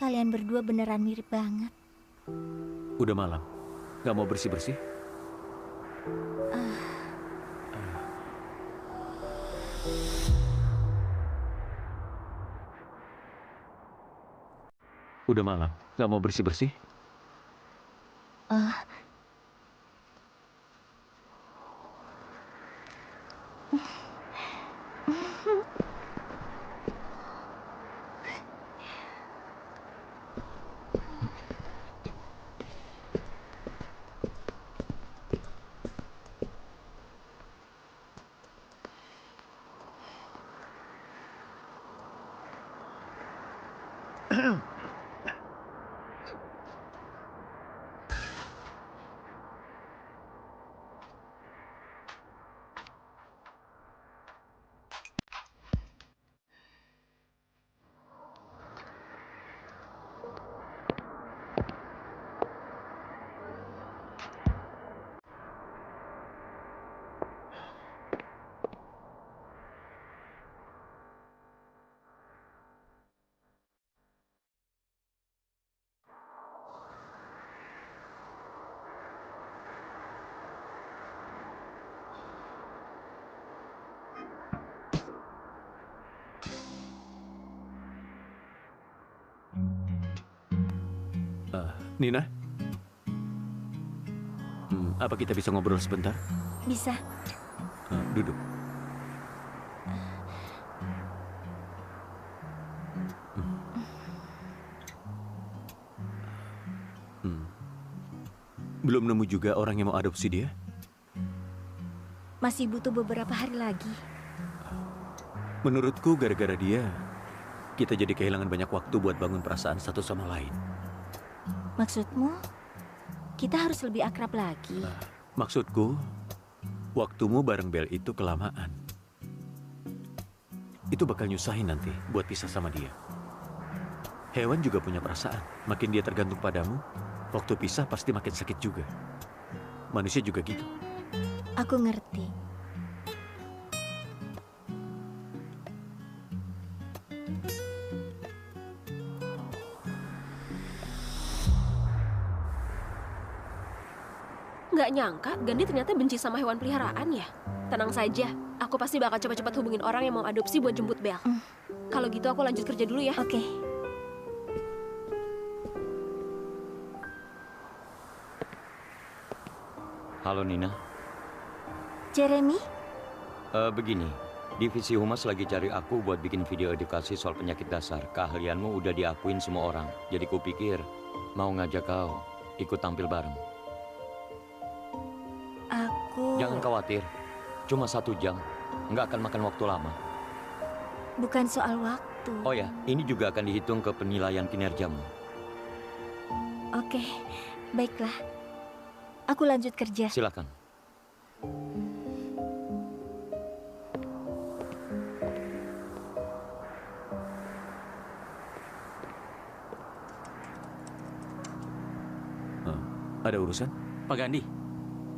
[SPEAKER 4] Kalian berdua beneran mirip banget.
[SPEAKER 3] Udah malam. Nggak mau bersih-bersih? Udah malam. Nggak mau bersih-bersih? Nina? Apa kita bisa ngobrol sebentar?
[SPEAKER 4] Bisa.
[SPEAKER 3] Duduk. Belum nemu juga orang yang mau adopsi dia?
[SPEAKER 4] Masih butuh beberapa hari lagi.
[SPEAKER 3] Menurutku gara-gara dia, kita jadi kehilangan banyak waktu buat bangun perasaan satu sama lain.
[SPEAKER 4] Maksudmu, kita harus lebih akrab lagi?
[SPEAKER 3] Maksudku, waktumu bareng Bel itu kelamaan. Itu bakal nyusahin nanti buat pisah sama dia. Hewan juga punya perasaan. Makin dia tergantung padamu, waktu pisah pasti makin sakit juga. Manusia juga gitu.
[SPEAKER 4] Aku ngerti.
[SPEAKER 11] Nggak nyangka Gandhi ternyata benci sama hewan peliharaan ya. Tenang saja, aku pasti bakal cepat-cepat hubungin orang yang mau adopsi buat jemput Bel. Kalau gitu aku lanjut kerja dulu ya.
[SPEAKER 4] Oke.
[SPEAKER 9] Halo Nina.
[SPEAKER 4] Jeremy?
[SPEAKER 9] Begini, Divisi Humas lagi cari aku buat bikin video edukasi soal penyakit dasar. Keahlianmu udah diakuin semua orang. Jadi kupikir mau ngajak kau ikut tampil bareng. Jangan khawatir, cuma 1 jam. Nggak akan makan waktu lama.
[SPEAKER 4] Bukan soal waktu.
[SPEAKER 9] Oh ya, ini juga akan dihitung ke penilaian kinerjamu.
[SPEAKER 4] Oke, baiklah. Aku lanjut kerja.
[SPEAKER 9] Silakan.
[SPEAKER 3] Ada urusan?
[SPEAKER 5] Pak Gandhi,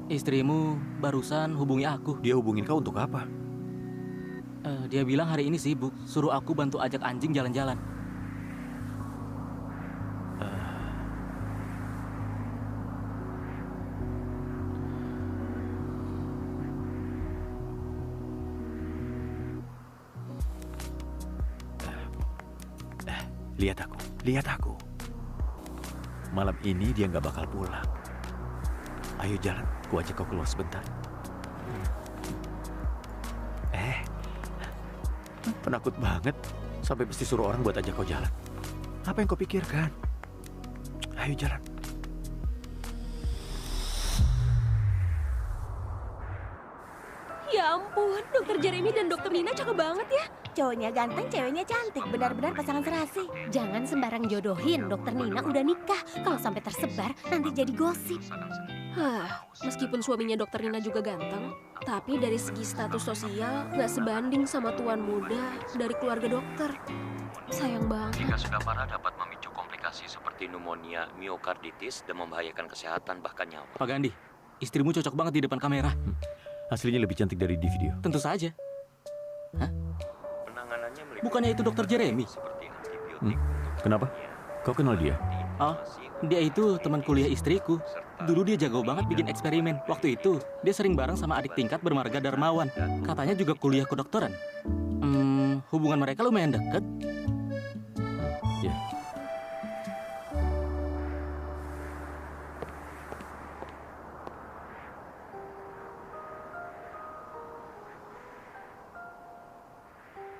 [SPEAKER 5] istrimu barusan hubungi aku.
[SPEAKER 3] Dia hubungin kau untuk apa?
[SPEAKER 5] Dia bilang hari ini sibuk, suruh aku bantu ajak anjing jalan-jalan.
[SPEAKER 3] Lihat aku. Malam ini dia nggak bakal pulang. Ayo jalan, ku ajak kau keluar sebentar. Penakut banget, sampai mesti suruh orang buat ajak kau jalan. Apa yang kau pikirkan? Ayo jalan.
[SPEAKER 11] Ya ampun, Dokter Jeremy dan Dokter Nina cakep banget ya.
[SPEAKER 6] Cowoknya ganteng, ceweknya cantik. Benar-benar pasangan serasi.
[SPEAKER 1] Jangan sembarang jodohin, Dokter Nina udah nikah. Kalau sampai tersebar, nanti jadi gosip.
[SPEAKER 11] Meskipun suaminya Dokter Nina juga ganteng, tapi dari segi status sosial nggak sebanding sama tuan muda dari keluarga dokter. Sayang banget.
[SPEAKER 9] Jika sudah parah dapat memicu komplikasi seperti pneumonia, miokarditis, dan membahayakan kesehatan bahkan nyawa.
[SPEAKER 5] Pak Gandhi, istrimu cocok banget di depan kamera.
[SPEAKER 3] Aslinya lebih cantik dari di video.
[SPEAKER 5] Tentu saja. Hah?
[SPEAKER 9] Penanganannya
[SPEAKER 5] Bukannya itu Dokter Jeremy?
[SPEAKER 3] Kenapa? Kau kenal dia?
[SPEAKER 5] Oh, dia itu teman kuliah istriku. Dulu dia jago banget bikin eksperimen. Waktu itu, dia sering bareng sama adik tingkat bermarga Darmawan. Katanya juga kuliah kedokteran. Hubungan mereka lumayan deket.
[SPEAKER 3] Ya.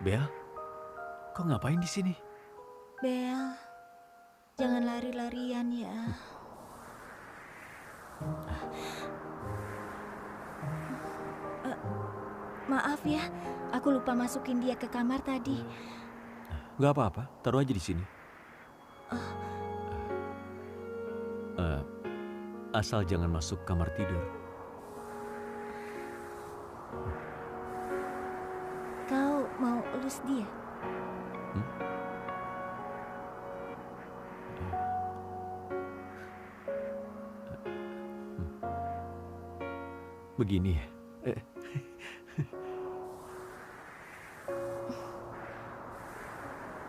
[SPEAKER 3] Bel, kau ngapain di sini?
[SPEAKER 4] Bel, jangan lari-larian ya. Maaf ya, aku lupa masukin dia ke kamar tadi.
[SPEAKER 3] Gak apa-apa, taruh aja di sini. Asal jangan masuk kamar tidur.
[SPEAKER 4] Kau mau elus dia?
[SPEAKER 3] Begini.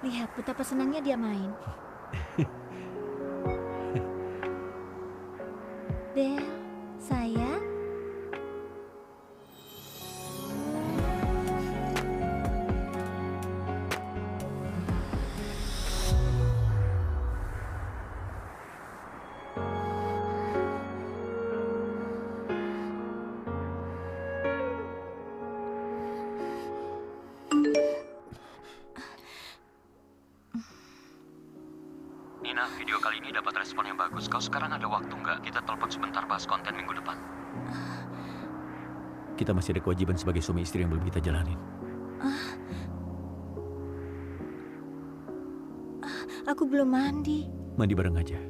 [SPEAKER 4] Lihat betapa senangnya dia main. Bel, sayang.
[SPEAKER 9] Nina, video kali ini dapat respon yang bagus. Kau sekarang ada waktu nggak? Kita telepon sebentar bahas konten minggu depan.
[SPEAKER 3] Kita masih ada kewajiban sebagai suami istri yang belum kita jalanin.
[SPEAKER 4] Aku belum mandi.
[SPEAKER 3] Mandi bareng aja.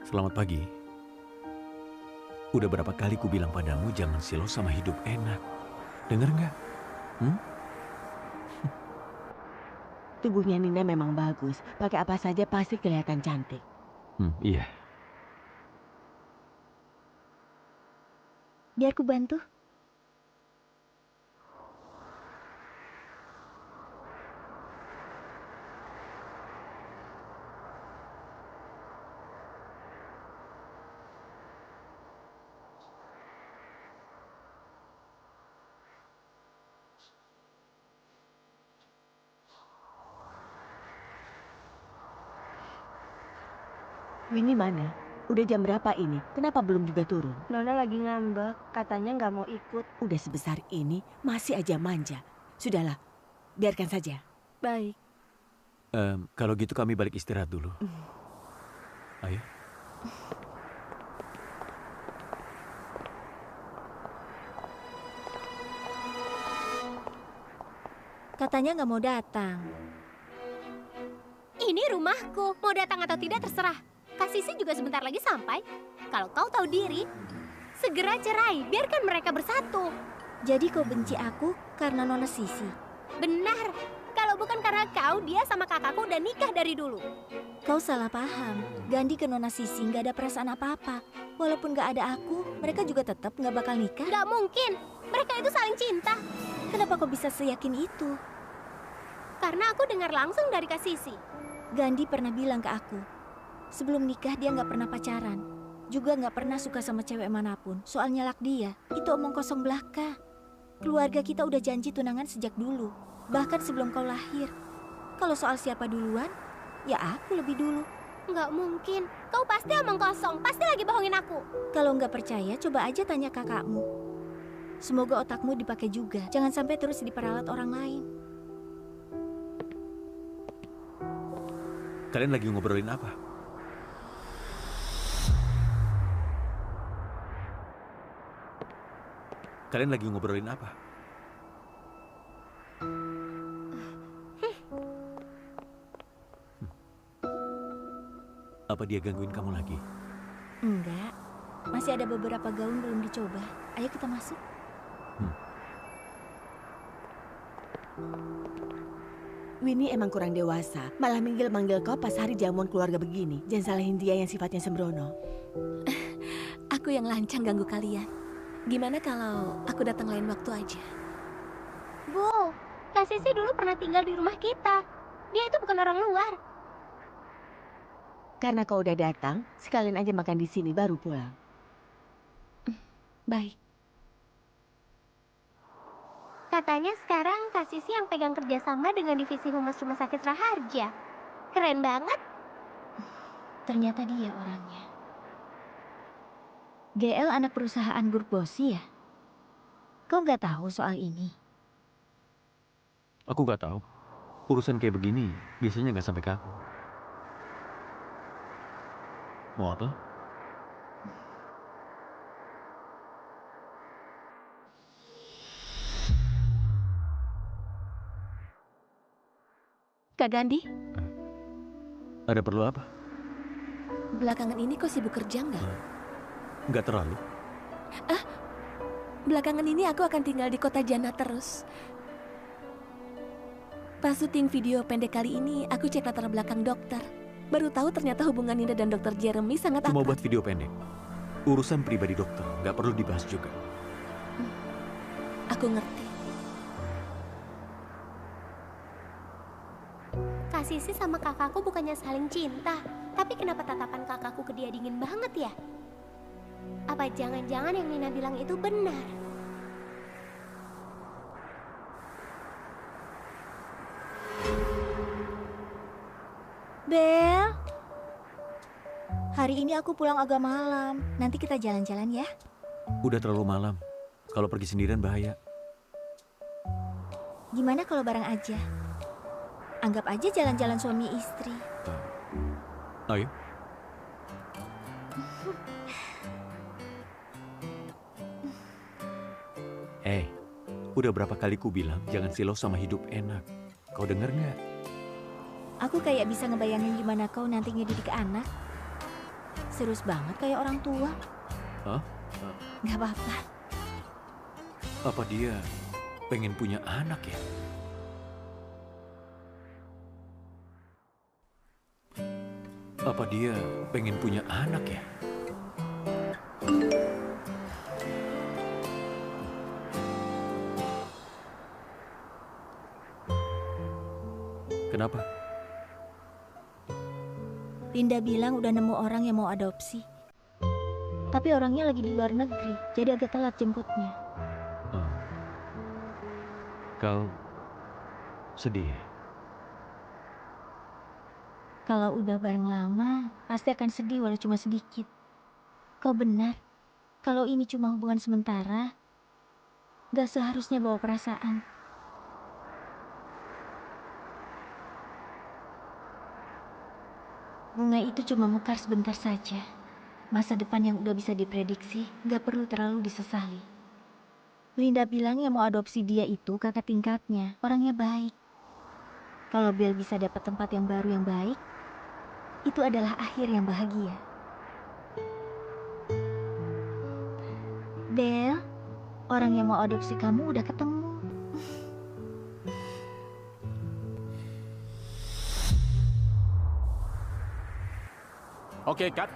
[SPEAKER 3] Selamat pagi. Udah berapa kali ku bilang padamu jangan silau sama hidup enak. Dengar nggak?
[SPEAKER 6] Tubuhnya Nina memang bagus. Pakai apa saja pasti kelihatan cantik.
[SPEAKER 3] Iya.
[SPEAKER 4] Biar ku bantu.
[SPEAKER 6] Winnie mana? Udah jam berapa ini? Kenapa belum juga turun?
[SPEAKER 1] Nona lagi ngambek, katanya nggak mau ikut.
[SPEAKER 6] Udah sebesar ini, masih aja manja. Sudahlah, biarkan saja.
[SPEAKER 11] Baik.
[SPEAKER 3] Kalau gitu kami balik istirahat dulu. Ayo.
[SPEAKER 4] Katanya nggak mau datang.
[SPEAKER 1] Ini rumahku, mau datang atau tidak terserah. Kak Sisi juga sebentar lagi sampai. Kalau kau tahu diri, segera cerai, biarkan mereka bersatu.
[SPEAKER 4] Jadi kau benci aku karena Nona Sisi?
[SPEAKER 1] Benar, kalau bukan karena kau, dia sama kakakku udah nikah dari dulu.
[SPEAKER 4] Kau salah paham. Gandhi ke Nona Sisi nggak ada perasaan apa-apa. Walaupun nggak ada aku, mereka juga tetap nggak bakal nikah.
[SPEAKER 1] Nggak mungkin, mereka itu saling cinta.
[SPEAKER 4] Kenapa kau bisa seyakin itu?
[SPEAKER 1] Karena aku dengar langsung dari Kak Sisi.
[SPEAKER 4] Gandhi pernah bilang ke aku, sebelum nikah dia nggak pernah pacaran. Juga nggak pernah suka sama cewek manapun. Soal nyalak dia, itu omong kosong belaka. Keluarga kita udah janji tunangan sejak dulu. Bahkan sebelum kau lahir. Kalau soal siapa duluan, ya aku lebih dulu.
[SPEAKER 1] Nggak mungkin, kau pasti omong kosong, pasti lagi bohongin aku.
[SPEAKER 4] Kalau nggak percaya, coba aja tanya kakakmu. Semoga otakmu dipakai juga. Jangan sampai terus diperalat orang lain.
[SPEAKER 3] Kalian lagi ngobrolin apa? Kalian lagi ngobrolin apa? Apa dia gangguin kamu lagi?
[SPEAKER 4] Enggak. Masih ada beberapa gaun belum dicoba. Ayo kita masuk.
[SPEAKER 6] Winnie emang kurang dewasa. Malah manggil-manggil kau pas hari jamuan keluarga begini. Jangan salahin dia yang sifatnya sembrono.
[SPEAKER 2] Aku yang lancang ganggu kalian. Gimana kalau aku datang lain waktu aja?
[SPEAKER 1] Bu, Kak Sisi dulu pernah tinggal di rumah kita. Dia itu bukan orang luar.
[SPEAKER 6] Karena kau udah datang, sekalian aja makan di sini baru pulang.
[SPEAKER 2] Baik.
[SPEAKER 1] Katanya sekarang Kak Sisi yang pegang kerjasama dengan divisi humas Rumah Sakit Raharja. Keren banget.
[SPEAKER 4] Ternyata dia orangnya. GL anak perusahaan Gurbosi ya? Kau nggak tahu soal ini?
[SPEAKER 3] Aku nggak tahu. Urusan kayak begini biasanya nggak sampai ke aku. Mau apa?
[SPEAKER 2] Kak Gandhi,
[SPEAKER 3] Ada perlu apa?
[SPEAKER 2] belakangan ini kau sibuk kerja nggak?
[SPEAKER 3] Nggak terlalu.
[SPEAKER 2] Belakangan ini aku akan tinggal di kota Jannah terus. Pas syuting video pendek kali ini, aku cek latar belakang dokter. Baru tahu ternyata hubungan Nina dan dokter Jeremy sangat
[SPEAKER 3] Cuma
[SPEAKER 2] akrab.
[SPEAKER 3] buat video pendek. Urusan pribadi dokter, nggak perlu dibahas juga.
[SPEAKER 2] Aku ngerti.
[SPEAKER 1] Kak Sisi sama kakakku bukannya saling cinta. Tapi kenapa tatapan kakakku ke dia dingin banget ya? Apa jangan-jangan yang Nina bilang itu benar?
[SPEAKER 4] Bel, hari ini aku pulang agak malam. Nanti kita jalan-jalan ya.
[SPEAKER 3] Udah terlalu malam. Kalau pergi sendirian bahaya.
[SPEAKER 4] Gimana kalau bareng aja? Anggap aja jalan-jalan suami istri.
[SPEAKER 3] Ayo. Udah berapa kali ku bilang jangan silau sama hidup enak. Kau denger nggak?
[SPEAKER 4] Aku kayak bisa ngebayangin gimana kau nanti ngedidik anak. Serius banget kayak orang tua.
[SPEAKER 3] Hah?
[SPEAKER 4] Gak apa-apa.
[SPEAKER 3] Apa dia pengen punya anak ya? Apa dia pengen punya anak ya? Kenapa?
[SPEAKER 4] Linda bilang udah nemu orang yang mau adopsi. Tapi orangnya lagi di luar negeri, jadi agak telat jemputnya.
[SPEAKER 3] Oh. Kau sedih ya?
[SPEAKER 4] Kalau udah bareng lama, pasti akan sedih walau cuma sedikit. Kau benar. Kalau ini cuma hubungan sementara, gak seharusnya bawa perasaan. Bunga itu cuma mekar sebentar saja. Masa depan yang udah bisa diprediksi, gak perlu terlalu disesali. Linda bilang yang mau adopsi dia itu kakak tingkatnya, orangnya baik. Kalau Bel bisa dapat tempat yang baru yang baik, itu adalah akhir yang bahagia. Bel, orang yang mau adopsi kamu udah ketemu.
[SPEAKER 5] Oke, Kat.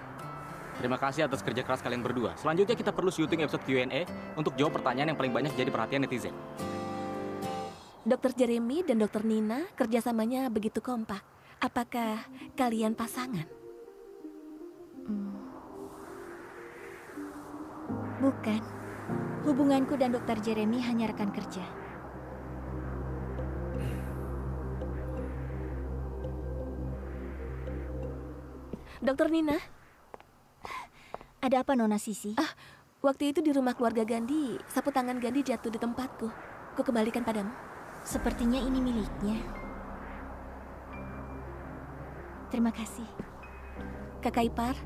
[SPEAKER 5] Terima kasih atas kerja keras kalian berdua. Selanjutnya kita perlu syuting episode Q&A untuk jawab pertanyaan yang paling banyak jadi perhatian netizen.
[SPEAKER 2] Dr. Jeremy dan Dr. Nina kerjasamanya begitu kompak. Apakah kalian pasangan?
[SPEAKER 4] Bukan. Hubunganku dan Dr. Jeremy hanya rekan kerja.
[SPEAKER 2] Dr. Nina?
[SPEAKER 4] Ada apa, Nona Sisi?
[SPEAKER 2] Waktu itu di rumah keluarga Gandhi, sapu tangan Gandhi jatuh di tempatku. Kukembalikan padamu.
[SPEAKER 4] Sepertinya ini miliknya. Terima kasih.
[SPEAKER 2] Kakak ipar.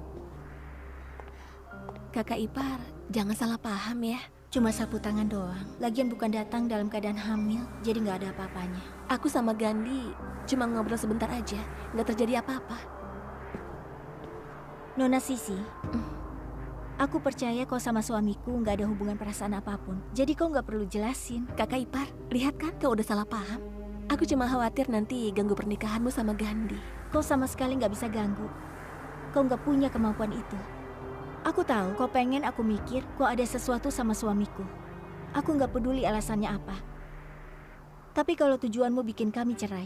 [SPEAKER 2] Kakak ipar, jangan salah paham ya.
[SPEAKER 4] Cuma sapu tangan doang. Lagian bukan datang dalam keadaan hamil, jadi nggak ada apa-apanya.
[SPEAKER 2] Aku sama Gandhi cuma ngobrol sebentar aja, nggak terjadi apa-apa.
[SPEAKER 4] Nona Sisi, aku percaya kau sama suamiku nggak ada hubungan perasaan apapun. Jadi kau nggak perlu jelasin.
[SPEAKER 2] Kakak ipar, lihat kan kau udah salah paham. Aku cuma khawatir nanti ganggu pernikahanmu sama Gandhi.
[SPEAKER 4] Kau sama sekali nggak bisa ganggu. Kau nggak punya kemampuan itu. Aku tahu kau pengen aku mikir kau ada sesuatu sama suamiku. Aku nggak peduli alasannya apa. Tapi kalau tujuanmu bikin kami cerai,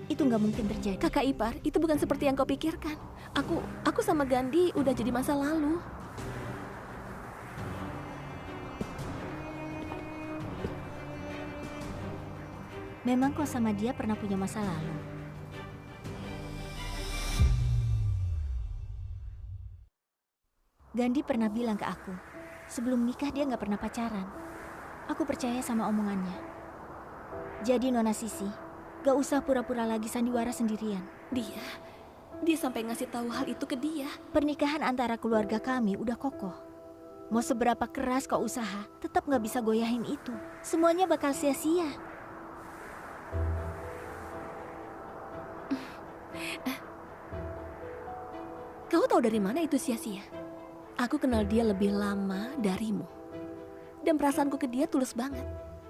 [SPEAKER 4] itu nggak mungkin terjadi.
[SPEAKER 2] Kakak ipar, itu bukan seperti yang kau pikirkan. Aku sama Gandhi udah jadi masa lalu.
[SPEAKER 4] Memang kau sama dia pernah punya masa lalu. Gandhi pernah bilang ke aku, sebelum nikah dia nggak pernah pacaran. Aku percaya sama omongannya. Jadi Nona Sisi, gak usah pura-pura lagi sandiwara sendirian.
[SPEAKER 2] Dia sampai ngasih tahu hal itu ke dia.
[SPEAKER 4] Pernikahan antara keluarga kami udah kokoh. Mau seberapa keras kau usaha, tetap gak bisa goyahin itu. Semuanya bakal sia-sia.
[SPEAKER 2] Kau tahu dari mana itu sia-sia? Aku kenal dia lebih lama darimu. Dan perasaanku ke dia tulus banget.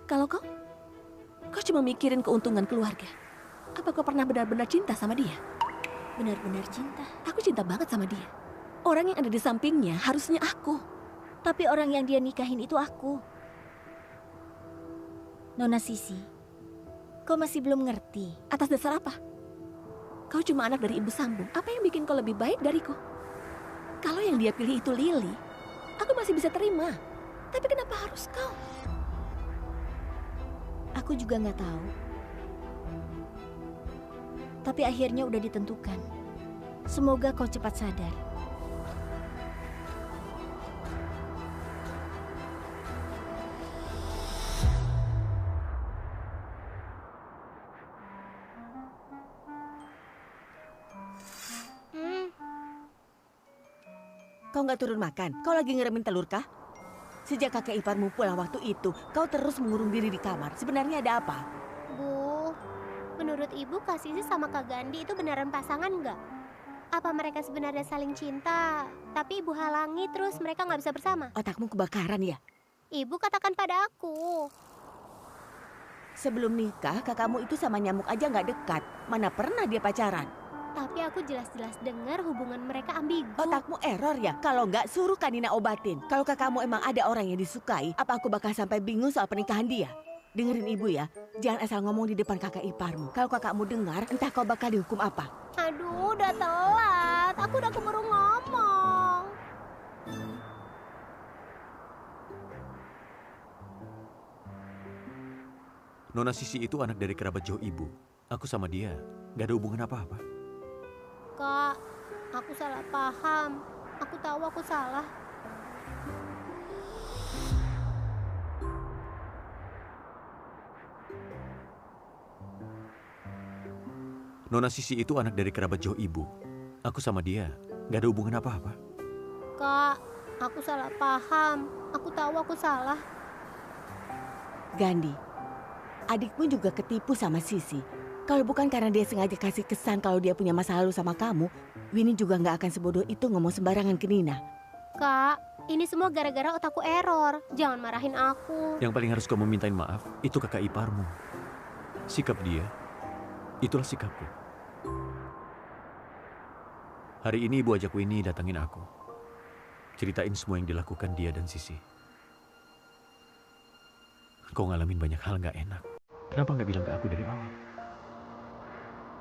[SPEAKER 2] Kalau kau cuma mikirin keuntungan keluarga. Apa kau pernah benar-benar cinta sama dia?
[SPEAKER 4] Benar-benar cinta?
[SPEAKER 2] Aku cinta banget sama dia. Orang yang ada di sampingnya harusnya aku.
[SPEAKER 4] Tapi orang yang dia nikahin itu aku. Nona Sisi, kau masih belum ngerti.
[SPEAKER 2] Atas dasar apa? Kau cuma anak dari ibu sambung. Apa yang bikin kau lebih baik dariku? Kalau yang dia pilih itu Lily, aku masih bisa terima. Tapi kenapa harus kau?
[SPEAKER 4] Aku juga nggak tahu. Tapi akhirnya udah ditentukan. Semoga kau cepat sadar.
[SPEAKER 6] Kau nggak turun makan? Kau lagi ngeremin telur kah? Sejak kakek iparmu pulang waktu itu, kau terus mengurung diri di kamar. Sebenarnya ada apa?
[SPEAKER 1] Bu, menurut ibu Kak Sisi sama Kak Gandhi itu beneran pasangan nggak? Apa mereka sebenarnya saling cinta, tapi ibu halangi terus mereka nggak bisa bersama?
[SPEAKER 6] Otakmu kebakaran ya?
[SPEAKER 1] Ibu katakan pada aku.
[SPEAKER 6] Sebelum nikah, kakakmu itu sama nyamuk aja nggak dekat. Mana pernah dia pacaran?
[SPEAKER 1] Tapi aku jelas-jelas dengar hubungan mereka ambigu.
[SPEAKER 6] Otakmu error ya? Kalau nggak, suruh Kanina obatin. Kalau kakakmu emang ada orang yang disukai, apa aku bakal sampai bingung soal pernikahan dia? Dengerin ibu ya, jangan asal ngomong di depan kakak iparmu. Kalau kakakmu dengar, entah kau bakal dihukum apa.
[SPEAKER 1] Aduh, udah telat. Aku udah keburu ngomong.
[SPEAKER 3] Nona Sisi itu anak dari kerabat jauh ibu. Aku sama dia gak ada hubungan apa-apa.
[SPEAKER 1] Kak, aku salah paham. Aku tahu aku salah.
[SPEAKER 3] Nona Sisi itu anak dari kerabat jauh ibu. Aku sama dia gak ada hubungan apa-apa.
[SPEAKER 1] Kak, aku salah paham. Aku tahu aku salah.
[SPEAKER 6] Gandhi, adikmu juga ketipu sama Sisi. Kalau bukan karena dia sengaja kasih kesan kalau dia punya masa lalu sama kamu, Winnie juga nggak akan sebodoh itu ngomong sembarangan ke Nina.
[SPEAKER 1] Kak, ini semua gara-gara otakku error. Jangan marahin aku.
[SPEAKER 3] Yang paling harus kamu mintain maaf itu kakak iparmu. Sikap dia, itulah sikapku. Hari ini ibu ajak Winnie datangin aku. Ceritain semua yang dilakukan dia dan Sisi. Kau ngalamin banyak hal nggak enak. Kenapa nggak bilang ke aku dari awal?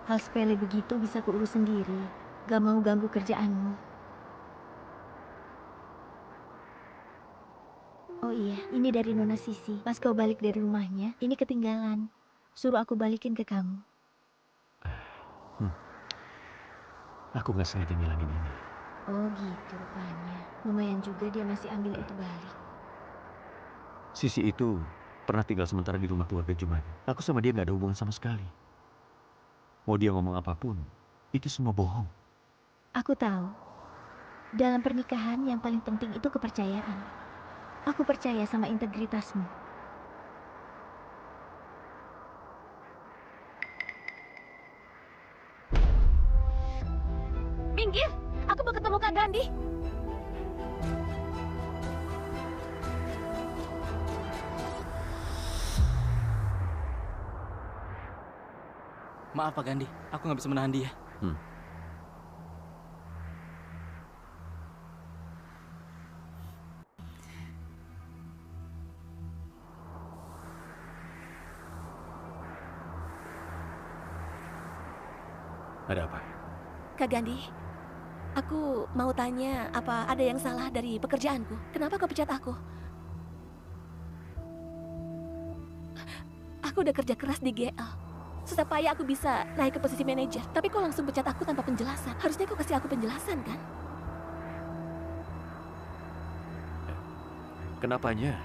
[SPEAKER 4] Hal sepele begitu bisa kuurus sendiri. Gak mau ganggu kerjaanmu. Oh iya, ini dari Nona Sisi. Pas kau balik dari rumahnya, ini ketinggalan. Suruh aku balikin ke kamu.
[SPEAKER 3] Aku nggak sengaja ngilangin ini.
[SPEAKER 4] Oh gitu rupanya. Lumayan juga dia masih ambil itu balik.
[SPEAKER 3] Sisi itu pernah tinggal sementara di rumah keluarga Juman. Aku sama dia nggak ada hubungan sama sekali. Mau dia ngomong apapun, itu semua bohong.
[SPEAKER 4] Aku tahu. Dalam pernikahan yang paling penting itu kepercayaan. Aku percaya sama integritasmu.
[SPEAKER 2] Minggir, aku mau ketemu Kak Gandhi.
[SPEAKER 5] Maaf Pak Gandhi, aku nggak bisa menahan dia.
[SPEAKER 3] Ada apa?
[SPEAKER 2] Kak Gandhi, aku mau tanya apa ada yang salah dari pekerjaanku? Kenapa kau pecat aku? Aku udah kerja keras di GL. Susah payah aku bisa naik ke posisi manajer. Tapi kau langsung pecat aku tanpa penjelasan. Harusnya kau kasih aku penjelasan kan?
[SPEAKER 3] Kenapanya?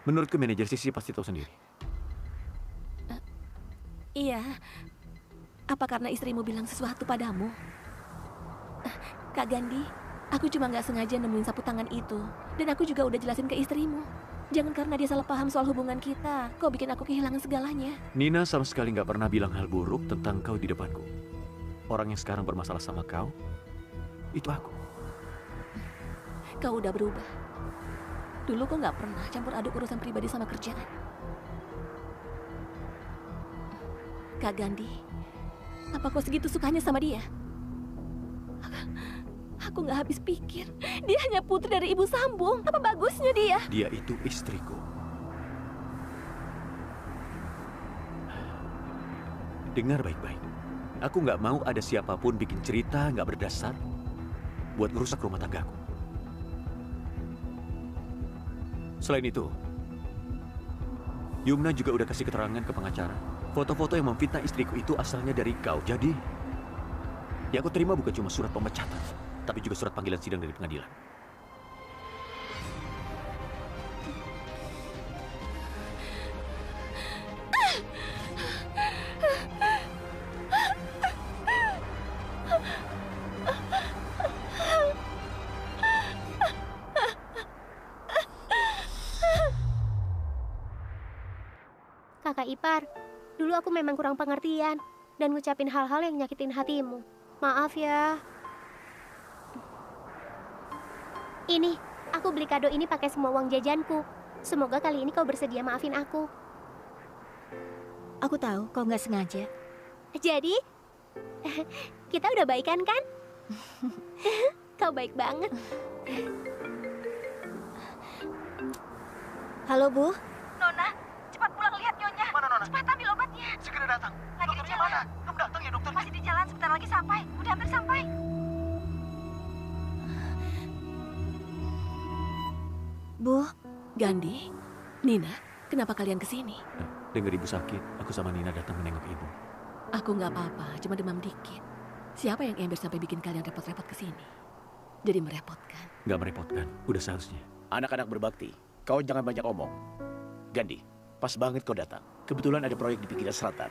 [SPEAKER 3] Menurutku manajer Sisi pasti tahu sendiri.
[SPEAKER 2] Iya. Apa karena istrimu bilang sesuatu padamu? Kak Gandhi, aku cuma nggak sengaja nemuin sapu tangan itu. Dan aku juga udah jelasin ke istrimu. Jangan karena dia salah paham soal hubungan kita, kau bikin aku kehilangan segalanya.
[SPEAKER 3] Nina sama sekali nggak pernah bilang hal buruk tentang kau di depanku. Orang yang sekarang bermasalah sama kau, itu aku.
[SPEAKER 2] Kau udah berubah. Dulu kau nggak pernah campur aduk urusan pribadi sama kerjaan. Kak Gandhi, apa kau segitu sukanya sama dia? Aku nggak habis pikir. Dia hanya putri dari Ibu Sambung. Apa bagusnya dia?
[SPEAKER 3] Dia itu istriku. Dengar baik-baik. Aku nggak mau ada siapapun bikin cerita nggak berdasar buat ngerusak rumah tanggaku. Selain itu, Yumna juga udah kasih keterangan ke pengacara. Foto-foto yang memfitnah istriku itu asalnya dari kau. Jadi, yang aku terima bukan cuma surat pemecatan, tapi juga surat panggilan sidang dari pengadilan.
[SPEAKER 1] Kakak ipar, dulu aku memang kurang pengertian dan ngucapin hal-hal yang nyakitin hatimu. Maaf ya. Ini, aku beli kado ini pakai semua uang jajanku. Semoga kali ini kau bersedia maafin aku.
[SPEAKER 4] Aku tahu kau nggak sengaja.
[SPEAKER 1] Jadi, kita udah baikan kan? Kau baik banget.
[SPEAKER 4] Halo, Bu.
[SPEAKER 6] Nona, cepat pulang lihat Nyonya.
[SPEAKER 7] Mana Nona?
[SPEAKER 6] Cepat ambil obatnya.
[SPEAKER 7] Segera datang.
[SPEAKER 6] Lagi di
[SPEAKER 7] Dokternya
[SPEAKER 6] jalan.
[SPEAKER 7] mana? Belum datang ya dokternya?
[SPEAKER 6] Masih di jalan, sebentar lagi sampai. Udah hampir sampai.
[SPEAKER 4] Bu,
[SPEAKER 2] Gandhi, Nina, kenapa kalian kesini?
[SPEAKER 3] Dengar ibu sakit, aku sama Nina datang menengok ibu.
[SPEAKER 2] Aku nggak apa-apa, cuma demam dikit. Siapa yang ember sampai bikin kalian repot-repot kesini? Jadi merepotkan.
[SPEAKER 3] Nggak merepotkan, udah seharusnya.
[SPEAKER 8] Anak-anak berbakti, kau jangan banyak omong. Gandhi, pas banget kau datang. Kebetulan ada proyek di pinggiran selatan.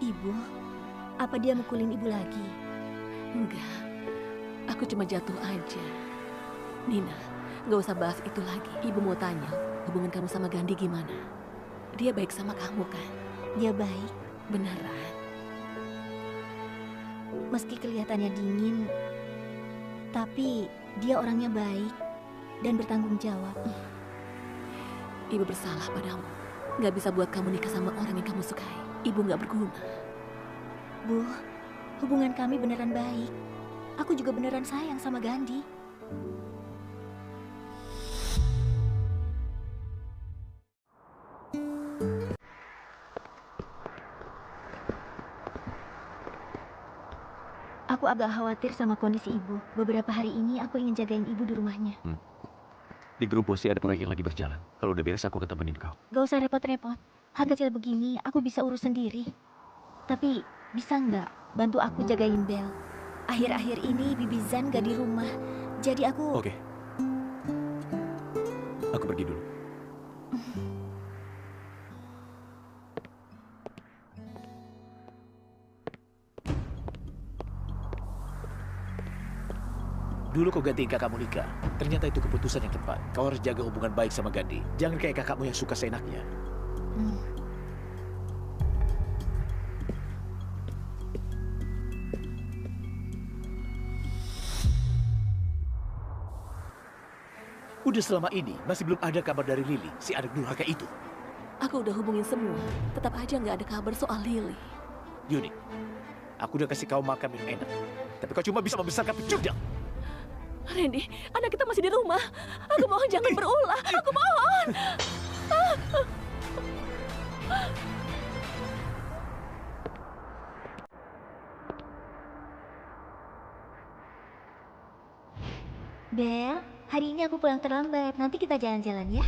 [SPEAKER 4] Ibu, apa dia mukulin ibu lagi?
[SPEAKER 2] Enggak, aku cuma jatuh aja. Nina, nggak usah bahas itu lagi. Ibu mau tanya, hubungan kamu sama Gandhi gimana? Dia baik sama kamu kan?
[SPEAKER 4] Dia baik,
[SPEAKER 2] Beneran?
[SPEAKER 4] meski kelihatannya dingin, tapi dia orangnya baik dan bertanggung jawab.
[SPEAKER 2] Ibu bersalah padamu. Nggak bisa buat kamu nikah sama orang yang kamu sukai. Ibu nggak berguna.
[SPEAKER 4] Bu, hubungan kami beneran baik. Aku juga beneran sayang sama Gandhi. Aku agak khawatir sama kondisi ibu. Beberapa hari ini aku ingin jagain ibu di rumahnya.
[SPEAKER 3] Di grup Bosi ada proyek yang lagi berjalan. Kalau udah beres aku ketemenin kau.
[SPEAKER 4] Gak usah repot-repot. Hal kecil begini aku bisa urus sendiri. Tapi bisa nggak bantu aku jagain Bel? Akhir-akhir ini Bibi Zan gak di rumah. Jadi aku...
[SPEAKER 3] Oke. Aku pergi dulu.
[SPEAKER 8] Dulu kau gantiin kakakmu nikah. Ternyata itu keputusan yang tepat. Kau harus jaga hubungan baik sama Gandhi. Jangan kayak kakakmu yang suka seenaknya. Udah selama ini masih belum ada kabar dari Lily, si anak durhaka itu.
[SPEAKER 2] Aku udah hubungin semua. Tetap aja nggak ada kabar soal Lily.
[SPEAKER 8] Yuni, aku udah kasih kau makan minum enak. Tapi kau cuma bisa membesarkan pecundang.
[SPEAKER 2] Randy, anak kita masih di rumah. Aku mohon jangan berulah. Aku mohon.
[SPEAKER 4] Bel, hari ini aku pulang terlambat. Nanti kita jalan-jalan ya.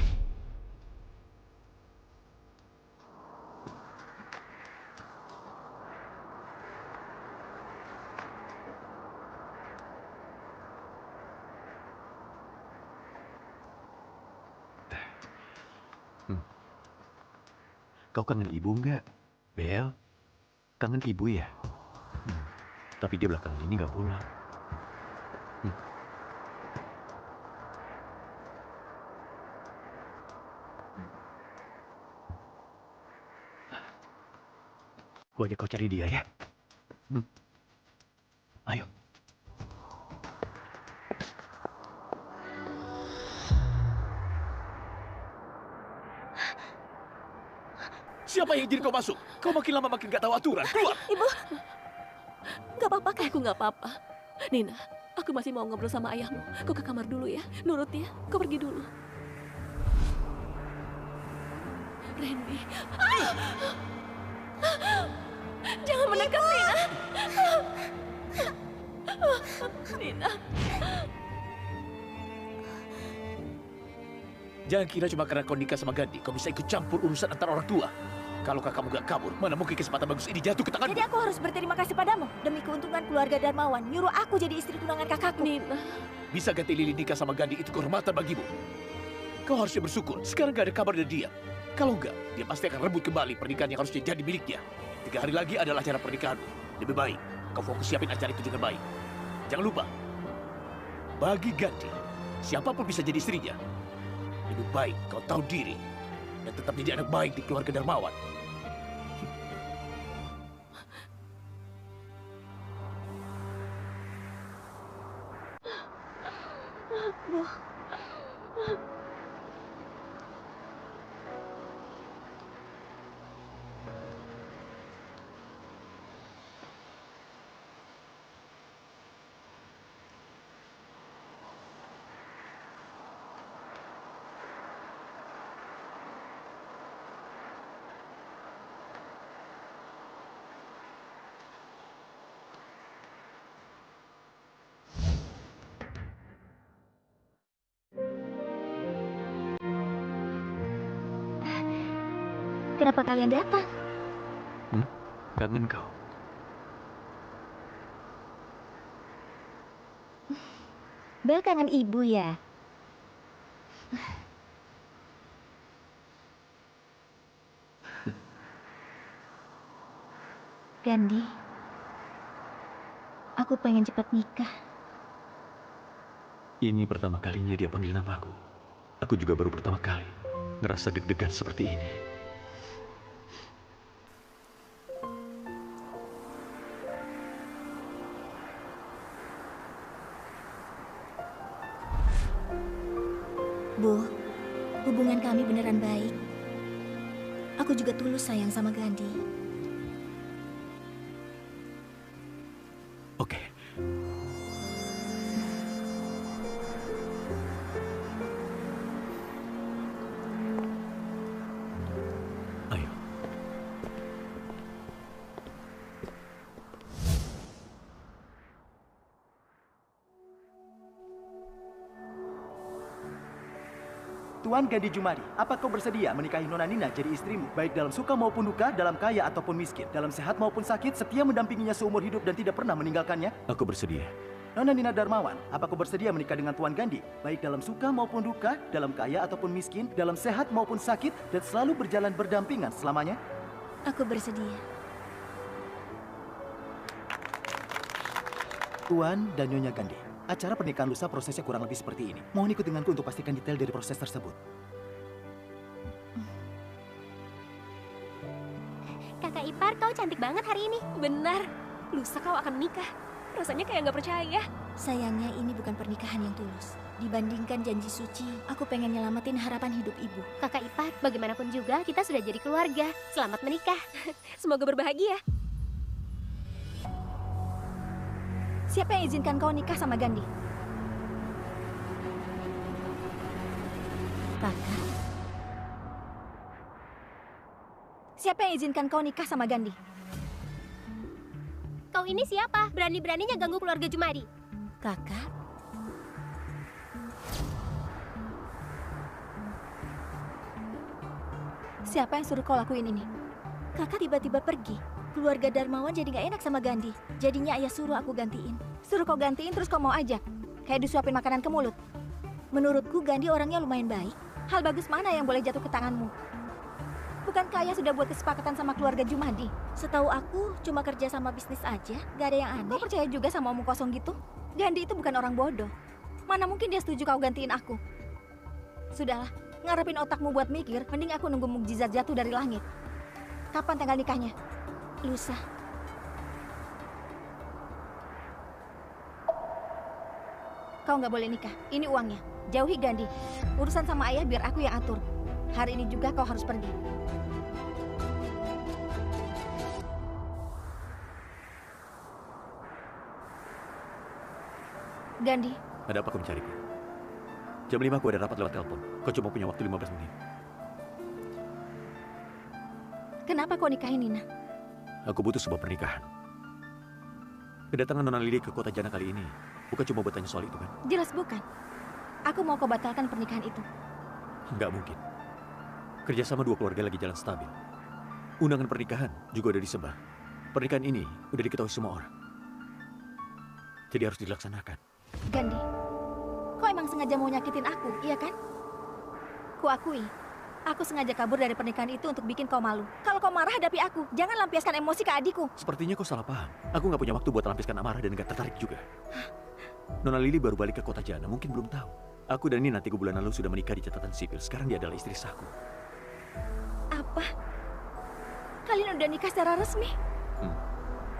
[SPEAKER 3] Kau kangen ibu nggak? Bel, kangen ibu ya? Tapi dia belakangan ini nggak pulang. Gua ajak kau cari dia ya. Ayo.
[SPEAKER 8] Siapa yang izin kau masuk? Kau makin lama makin gak tahu aturan. Keluar!
[SPEAKER 2] Ibu, nggak apa-apa kan? Aku nggak apa-apa. Nina, aku masih mau ngobrol sama ayahmu. Kau ke kamar dulu ya. Nurut ya. Kau pergi dulu. Randy. Jangan mendekat, Nina. Nina.
[SPEAKER 8] Jangan kira cuma karena kau nikah sama Gandhi, kau bisa ikut campur urusan antar orang tua. Kalau kakakmu gak kabur, mana mungkin kesempatan bagus ini jatuh ke tanganmu?
[SPEAKER 4] Jadi aku harus berterima kasih padamu. Demi keuntungan keluarga Darmawan, nyuruh aku jadi istri tunangan kakakku.
[SPEAKER 2] Nina.
[SPEAKER 8] Bisa ganti Lily nikah sama Gandhi itu kehormatan bagimu. Kau harusnya bersyukur, sekarang gak ada kabar dari dia. Kalau enggak, dia pasti akan rebut kembali pernikahan yang harusnya jadi miliknya. 3 hari lagi adalah acara pernikahanmu. Lebih baik, kau fokus siapin acara itu dengan baik. Jangan lupa, bagi Gandhi, siapapun bisa jadi istrinya. Lebih baik kau tahu diri dan tetap jadi anak baik di keluarga Darmawan.
[SPEAKER 4] Bu. Kenapa kalian datang?
[SPEAKER 3] Kangen kau.
[SPEAKER 4] Bel kangen ibu ya? Gandhi, aku pengen cepat nikah.
[SPEAKER 3] Ini pertama kalinya dia panggil namaku. Aku juga baru pertama kali ngerasa deg-degan seperti ini.
[SPEAKER 4] Bu, hubungan kami beneran baik. Aku juga tulus sayang sama Gandhi.
[SPEAKER 3] Oke. Ayo.
[SPEAKER 7] Tuan Gandhi Jumadi, apa kau bersedia menikahi Nona Nina jadi istrimu? Baik dalam suka maupun duka, dalam kaya ataupun miskin, dalam sehat maupun sakit, setia mendampinginya seumur hidup dan tidak pernah meninggalkannya?
[SPEAKER 3] Aku bersedia.
[SPEAKER 7] Nona Nina Darmawan, apa kau bersedia menikah dengan Tuan Gandhi? Baik dalam suka maupun duka, dalam kaya ataupun miskin, dalam sehat maupun sakit, dan selalu berjalan berdampingan selamanya?
[SPEAKER 4] Aku bersedia.
[SPEAKER 7] Tuan dan Nyonya Gandhi, acara pernikahan lusa prosesnya kurang lebih seperti ini. Mohon ikut denganku untuk pastikan detail dari proses tersebut.
[SPEAKER 1] Kakak ipar, kau cantik banget hari ini.
[SPEAKER 11] Benar, lusa kau akan menikah. Rasanya kayak nggak percaya.
[SPEAKER 4] Sayangnya ini bukan pernikahan yang tulus. Dibandingkan janji suci, aku pengen nyelamatin harapan hidup ibu.
[SPEAKER 1] Kakak ipar, bagaimanapun juga kita sudah jadi keluarga. Selamat menikah.
[SPEAKER 11] Semoga berbahagia.
[SPEAKER 6] Siapa yang izinkan kau nikah sama Gandhi?
[SPEAKER 4] Kakak,
[SPEAKER 6] Siapa yang izinkan kau nikah sama Gandhi?
[SPEAKER 1] Kau ini siapa? Berani-beraninya ganggu keluarga Jumadi.
[SPEAKER 4] kakak,
[SPEAKER 6] Siapa yang suruh kau lakuin ini?
[SPEAKER 4] kakak tiba-tiba pergi. Keluarga Darmawan jadi gak enak sama Gandhi. Jadinya ayah suruh aku gantiin.
[SPEAKER 6] Suruh kau gantiin terus kau mau ajak? Kayak disuapin makanan ke mulut.
[SPEAKER 4] Menurutku Gandhi orangnya lumayan baik.
[SPEAKER 6] Hal bagus mana yang boleh jatuh ke tanganmu? Bukankah ayah sudah buat kesepakatan sama keluarga Jumadi?
[SPEAKER 4] Setahu aku cuma kerja sama bisnis aja, gak ada yang
[SPEAKER 6] Kau
[SPEAKER 4] aneh.
[SPEAKER 6] percaya juga sama omong kosong gitu? Gandhi itu bukan orang bodoh. Mana mungkin dia setuju kau gantiin aku? Sudahlah, ngarepin otakmu buat mikir, mending aku nunggu mukjizat jatuh dari langit. Kapan tanggal nikahnya?
[SPEAKER 4] Lusa,
[SPEAKER 6] Kau nggak boleh nikah. Ini uangnya. Jauhi Gandhi. Urusan sama ayah biar aku yang atur. Hari ini juga kau harus pergi. Gandhi,
[SPEAKER 3] Ada apa kau mencariku? Jam 5 aku ada rapat lewat telepon. Kau cuma punya waktu 15 menit.
[SPEAKER 6] kenapa kau nikahin Nina?
[SPEAKER 3] Aku butuh sebuah pernikahan. Kedatangan Nona Lili ke kota Jana kali ini bukan cuma buat tanya soal itu kan?
[SPEAKER 6] Jelas bukan. Aku mau kau batalkan pernikahan itu.
[SPEAKER 3] Nggak mungkin. Kerjasama dua keluarga lagi jalan stabil. Undangan pernikahan juga udah disebar. Pernikahan ini udah diketahui semua orang. Jadi harus dilaksanakan.
[SPEAKER 6] Gandhi, kau emang sengaja mau nyakitin aku, iya kan? Kuakui, aku sengaja kabur dari pernikahan itu untuk bikin kau malu. Kalau kau marah hadapi aku, jangan lampiaskan emosi ke adikku.
[SPEAKER 3] Sepertinya kau salah paham. Aku nggak punya waktu buat lampiaskan amarah dan nggak tertarik juga. Nona Lili baru balik ke kota Jana, mungkin belum tahu. Aku dan Nina 3 bulan lalu sudah menikah di catatan sipil. Sekarang dia adalah istri sahku.
[SPEAKER 4] Apa? Kalian udah nikah secara resmi?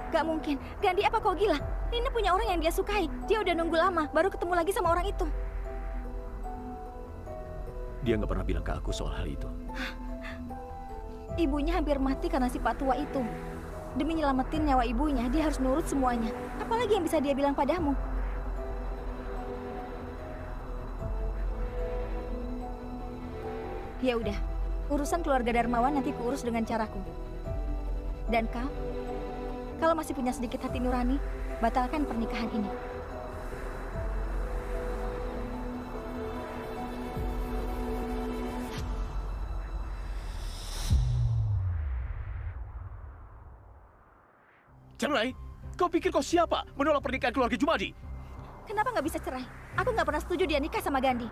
[SPEAKER 4] Gak mungkin. Gandhi, apa kau gila? Nina punya orang yang dia sukai. Dia udah nunggu lama, baru ketemu lagi sama orang itu.
[SPEAKER 3] Dia nggak pernah bilang ke aku soal hal itu.
[SPEAKER 4] Ibunya hampir mati karena si Pak tua itu. Demi nyelamatin nyawa ibunya, dia harus nurut semuanya. Apalagi yang bisa dia bilang padamu? Ya udah, urusan keluarga Darmawan nanti kuurus dengan caraku. Dan kau, kalau masih punya sedikit hati nurani, batalkan pernikahan ini.
[SPEAKER 8] Cerai? Kau pikir kau siapa menolak pernikahan keluarga Jumadi?
[SPEAKER 4] Kenapa nggak bisa cerai? Aku nggak pernah setuju dia nikah sama Gandhi.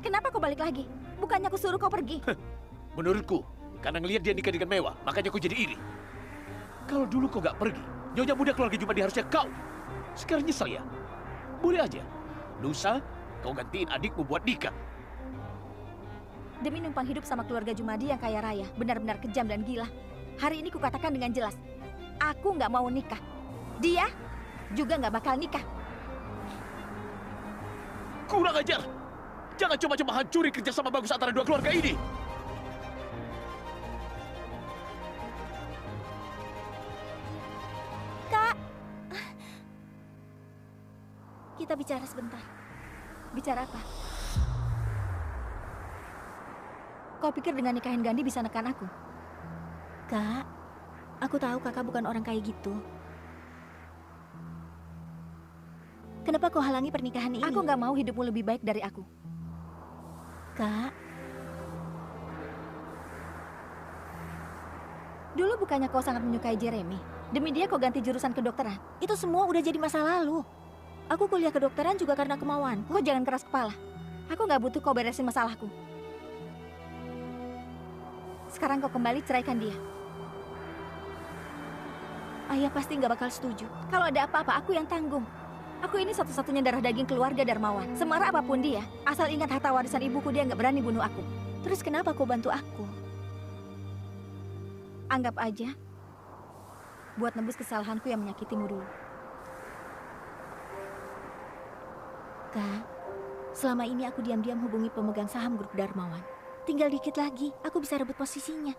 [SPEAKER 4] Kenapa kau balik lagi? Bukannya aku suruh kau pergi?
[SPEAKER 8] Menurutku, karena ngelihat dia nikah dengan mewah, makanya aku jadi iri. Kalau dulu kau nggak pergi, nyonya muda keluarga Jumadi harusnya kau. Sekarang nyesel ya? Boleh aja. Lusa, kau gantiin adikmu buat nikah.
[SPEAKER 4] Demi numpang hidup sama keluarga Jumadi yang kaya raya, benar-benar kejam dan gila. Hari ini kukatakan dengan jelas, aku nggak mau nikah. Dia juga nggak bakal nikah.
[SPEAKER 8] Kurang ajar! Jangan coba-coba hancuri kerjasama bagus antara dua keluarga ini.
[SPEAKER 4] Kak, kita bicara sebentar. Bicara apa? Kau pikir dengan nikahin Gandhi bisa nekan aku? Kak, aku tahu kakak bukan orang kayak gitu. Kenapa kau halangi pernikahan ini? Aku nggak mau hidupmu lebih baik dari aku. Kak, dulu bukannya kau sangat menyukai Jeremy? Demi dia kau ganti jurusan kedokteran. Itu semua udah jadi masa lalu. Aku kuliah kedokteran juga karena kemauan. Kau jangan keras kepala. Aku nggak butuh kau beresin masalahku. Sekarang kau kembali ceraikan dia. Ayah pasti nggak bakal setuju. Kalau ada apa-apa, aku yang tanggung. Aku ini satu-satunya darah daging keluarga Darmawan. Semarah apapun dia, asal ingat harta warisan ibuku, dia nggak berani bunuh aku. Terus kenapa kau bantu aku? Anggap aja buat nebus kesalahanku yang menyakitimu dulu. Kak, selama ini aku diam-diam hubungi pemegang saham grup Darmawan. Tinggal dikit lagi, aku bisa rebut posisinya.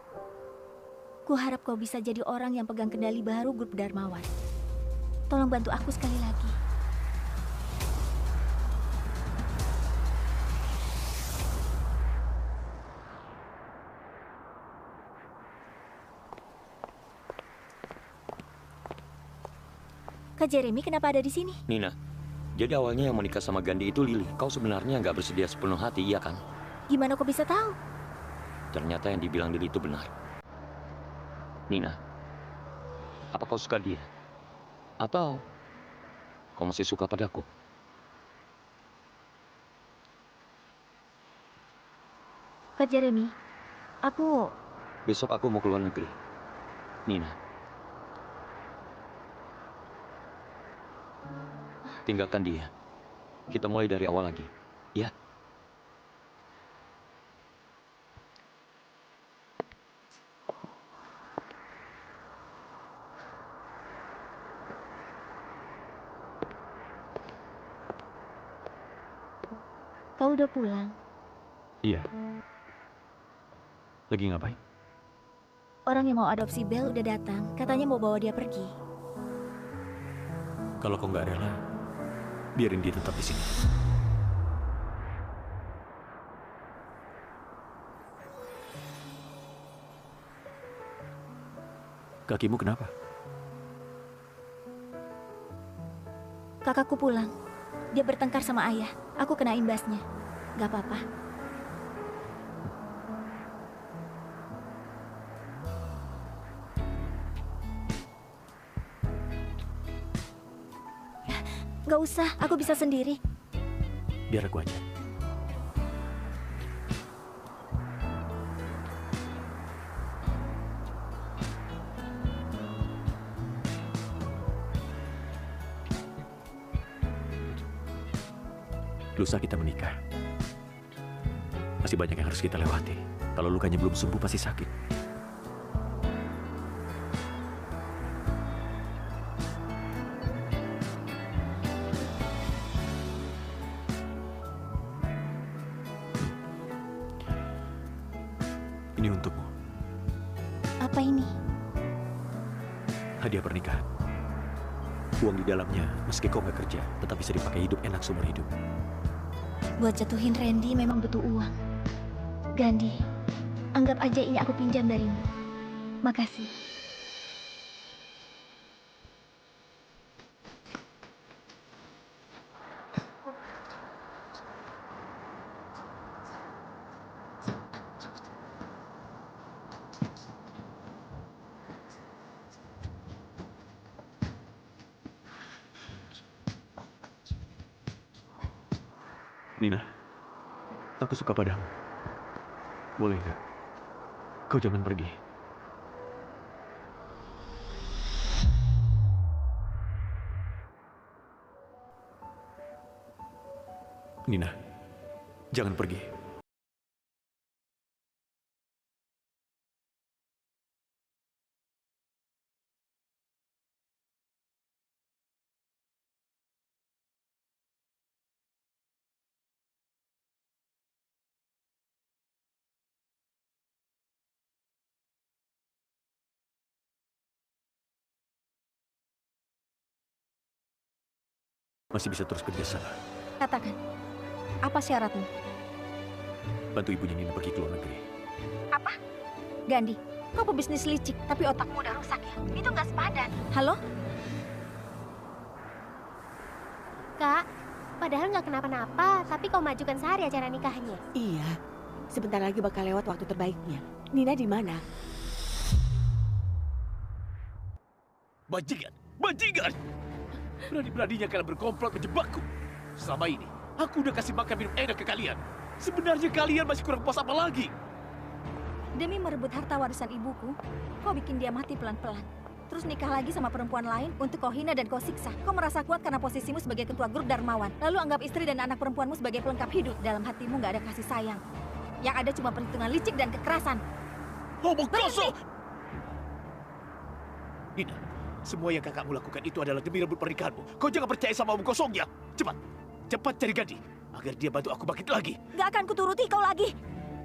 [SPEAKER 4] Kuharap kau bisa jadi orang yang pegang kendali baru grup Darmawan. Tolong bantu aku sekali lagi. Kak Jeremy, kenapa ada di sini?
[SPEAKER 9] Nina, jadi awalnya yang mau nikah sama Gandhi itu Lily. Kau sebenarnya nggak bersedia sepenuh hati, iya kan?
[SPEAKER 4] Gimana kau bisa tahu?
[SPEAKER 9] Ternyata yang dibilang Lily itu benar. Nina, apa kau suka dia? Atau kau masih suka padaku?
[SPEAKER 4] Kak Jeremy,
[SPEAKER 9] Besok aku mau keluar negeri. Nina, tinggalkan dia. Kita mulai dari awal lagi, ya?
[SPEAKER 4] Kau udah pulang?
[SPEAKER 3] Iya. Lagi ngapain?
[SPEAKER 4] Orang yang mau adopsi Belle udah datang. Katanya mau bawa dia pergi.
[SPEAKER 3] Kalau kau nggak rela, biarin dia tetap di sini. Kakimu kenapa?
[SPEAKER 4] Kakakku pulang. Dia bertengkar sama ayah. Aku kena imbasnya. Gak apa-apa. Gak usah, aku bisa sendiri.
[SPEAKER 3] Biar aku aja. Lusa kita menikah. Masih banyak yang harus kita lewati. Kalau lukanya belum sembuh pasti sakit. Ini untukmu.
[SPEAKER 4] Apa ini?
[SPEAKER 3] Hadiah pernikahan. Uang di dalamnya, meski kau nggak kerja, tetap bisa dipakai hidup enak seumur hidup.
[SPEAKER 4] Buat jatuhin Randy memang butuh uang. Gandhi, anggap aja ini aku pinjam darimu. Makasih.
[SPEAKER 3] Nina, aku suka padamu. Boleh nggak? Kau jangan pergi. Nina, jangan pergi. Masih bisa terus kerja sama.
[SPEAKER 4] Katakan, apa syaratmu?
[SPEAKER 3] Bantu ibunya Nina pergi ke luar negeri.
[SPEAKER 4] Apa? Gandhi, kau pebisnis licik, tapi otakmu udah rusak ya? Itu nggak sepadan. Halo?
[SPEAKER 1] Kak, padahal nggak kenapa-napa, tapi kau majukan sehari acara nikahnya.
[SPEAKER 6] Iya, sebentar lagi bakal lewat waktu terbaiknya. Nina di mana?
[SPEAKER 8] Bajingan! Bajingan! Berani-beraninya kalian berkomplot menjebakku. Selama ini, aku udah kasih makan minum enak ke kalian. Sebenarnya kalian masih kurang puas apa lagi?
[SPEAKER 4] Demi merebut harta warisan ibuku, kau bikin dia mati pelan-pelan. Terus nikah lagi sama perempuan lain untuk kau hina dan kau siksa. Kau merasa kuat karena posisimu sebagai ketua grup Darmawan. Lalu anggap istri dan anak perempuanmu sebagai pelengkap hidup. Dalam hatimu nggak ada kasih sayang. Yang ada cuma perhitungan licik dan kekerasan.
[SPEAKER 8] Omong kosong! Nina, semua yang kakakmu lakukan itu adalah demi rebut pernikahanmu. Kau jangan percaya sama omong kosongnya. Cepat cari Gandhi agar dia bantu aku bangkit lagi.
[SPEAKER 4] Gak akan kuturuti kau lagi.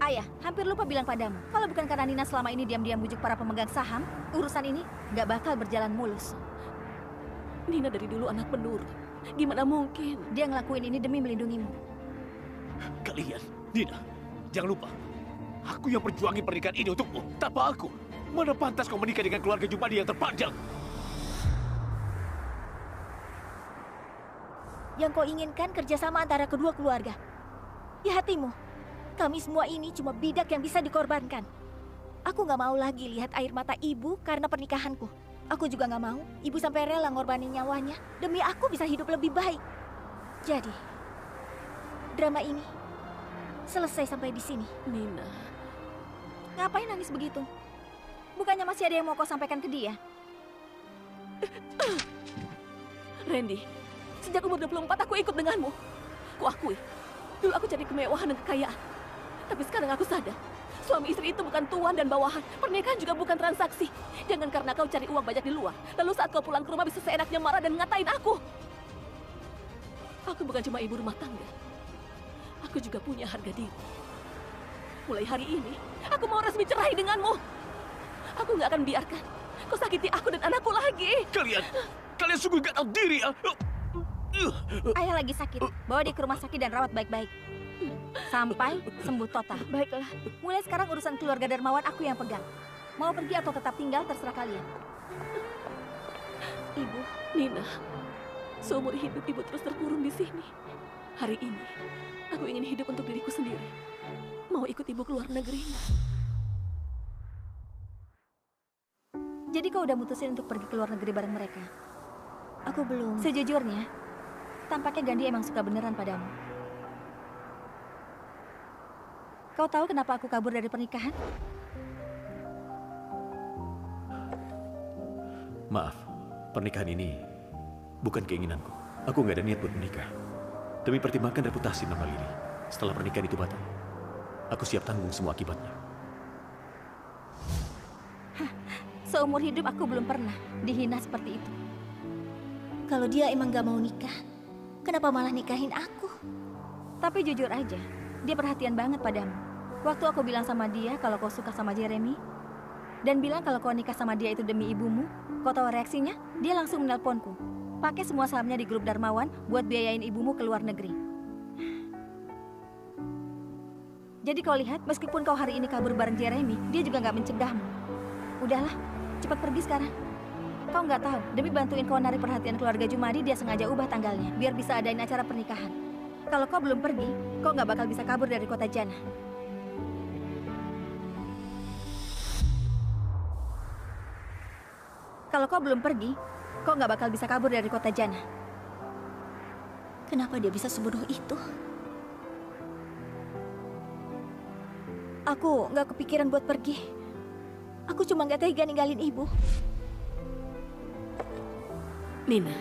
[SPEAKER 4] Ayah, hampir lupa bilang padamu. Kalau bukan karena Nina selama ini diam-diam bujuk para pemegang saham, urusan ini gak bakal berjalan mulus.
[SPEAKER 2] Nina dari dulu anak penurut. Gimana mungkin?
[SPEAKER 4] Dia ngelakuin ini demi melindungimu.
[SPEAKER 8] Kalian, Nina, jangan lupa. Aku yang perjuangin pernikahan ini untukmu. Tanpa aku, mana pantas kau menikah dengan keluarga Jumadi yang terpandang?
[SPEAKER 4] Yang kau inginkan kerjasama antara kedua keluarga. Di hatimu, kami semua ini cuma bidak yang bisa dikorbankan. Aku gak mau lagi lihat air mata ibu karena pernikahanku. Aku juga gak mau ibu sampai rela ngorbanin nyawanya demi aku bisa hidup lebih baik. Jadi, drama ini selesai sampai di sini.
[SPEAKER 2] Nina.
[SPEAKER 4] Ngapain nangis begitu? Bukannya masih ada yang mau kau sampaikan ke dia?
[SPEAKER 2] Randy, sejak umur 24 aku ikut denganmu. Kuakui, dulu aku cari kemewahan dan kekayaan. Tapi sekarang aku sadar, suami istri itu bukan tuan dan bawahan. Pernikahan juga bukan transaksi. Jangan karena kau cari uang banyak di luar, lalu saat kau pulang ke rumah bisa seenaknya marah dan ngatain aku. Aku bukan cuma ibu rumah tangga. Aku juga punya harga diri. Mulai hari ini, aku mau resmi cerai denganmu. Aku nggak akan biarkan kau sakiti aku dan anakku lagi.
[SPEAKER 8] Kalian sungguh gak tahu diri ya?
[SPEAKER 4] Ayah lagi sakit, bawa dia ke rumah sakit dan rawat baik-baik. Sampai sembuh total.
[SPEAKER 2] Baiklah.
[SPEAKER 4] Mulai sekarang urusan keluarga Darmawan aku yang pegang. Mau pergi atau tetap tinggal terserah kalian.
[SPEAKER 2] Ibu, Nina, seumur hidup ibu terus terkurung di sini. Hari ini, aku ingin hidup untuk diriku sendiri. Mau ikut ibu keluar negeri.
[SPEAKER 4] Jadi kau udah mutusin untuk pergi ke luar negeri bareng mereka? Aku belum. Sejujurnya, tampaknya Gandhi emang suka beneran padamu. Kau tahu kenapa aku kabur dari pernikahan?
[SPEAKER 3] Maaf, pernikahan ini bukan keinginanku. Aku nggak ada niat buat menikah. Demi pertimbangkan reputasi Nona Lili, setelah pernikahan itu batal, aku siap tanggung semua akibatnya.
[SPEAKER 4] Seumur hidup aku belum pernah dihina seperti itu. Kalau dia emang gak mau nikah, kenapa malah nikahin aku? Tapi jujur aja, dia perhatian banget padamu. Waktu aku bilang sama dia kalau kau suka sama Jeremy, dan bilang kalau kau nikah sama dia itu demi ibumu, kau tahu reaksinya? Dia langsung menelponku. Pakai semua sahamnya di grup Darmawan buat biayain ibumu ke luar negeri. Jadi kau lihat, meskipun kau hari ini kabur bareng Jeremy, dia juga nggak mencegahmu. Udahlah, cepat pergi sekarang. Kau nggak tahu, demi bantuin kau narik perhatian keluarga Jumadi, dia sengaja ubah tanggalnya, biar bisa adain acara pernikahan. Kalau kau belum pergi, kau nggak bakal bisa kabur dari kota Jannah. Kalau kau belum pergi, kau nggak bakal bisa kabur dari kota Jannah. Kenapa dia bisa sebodoh itu? Aku nggak kepikiran buat pergi. Aku cuma nggak tega ninggalin ibu.
[SPEAKER 11] Nina,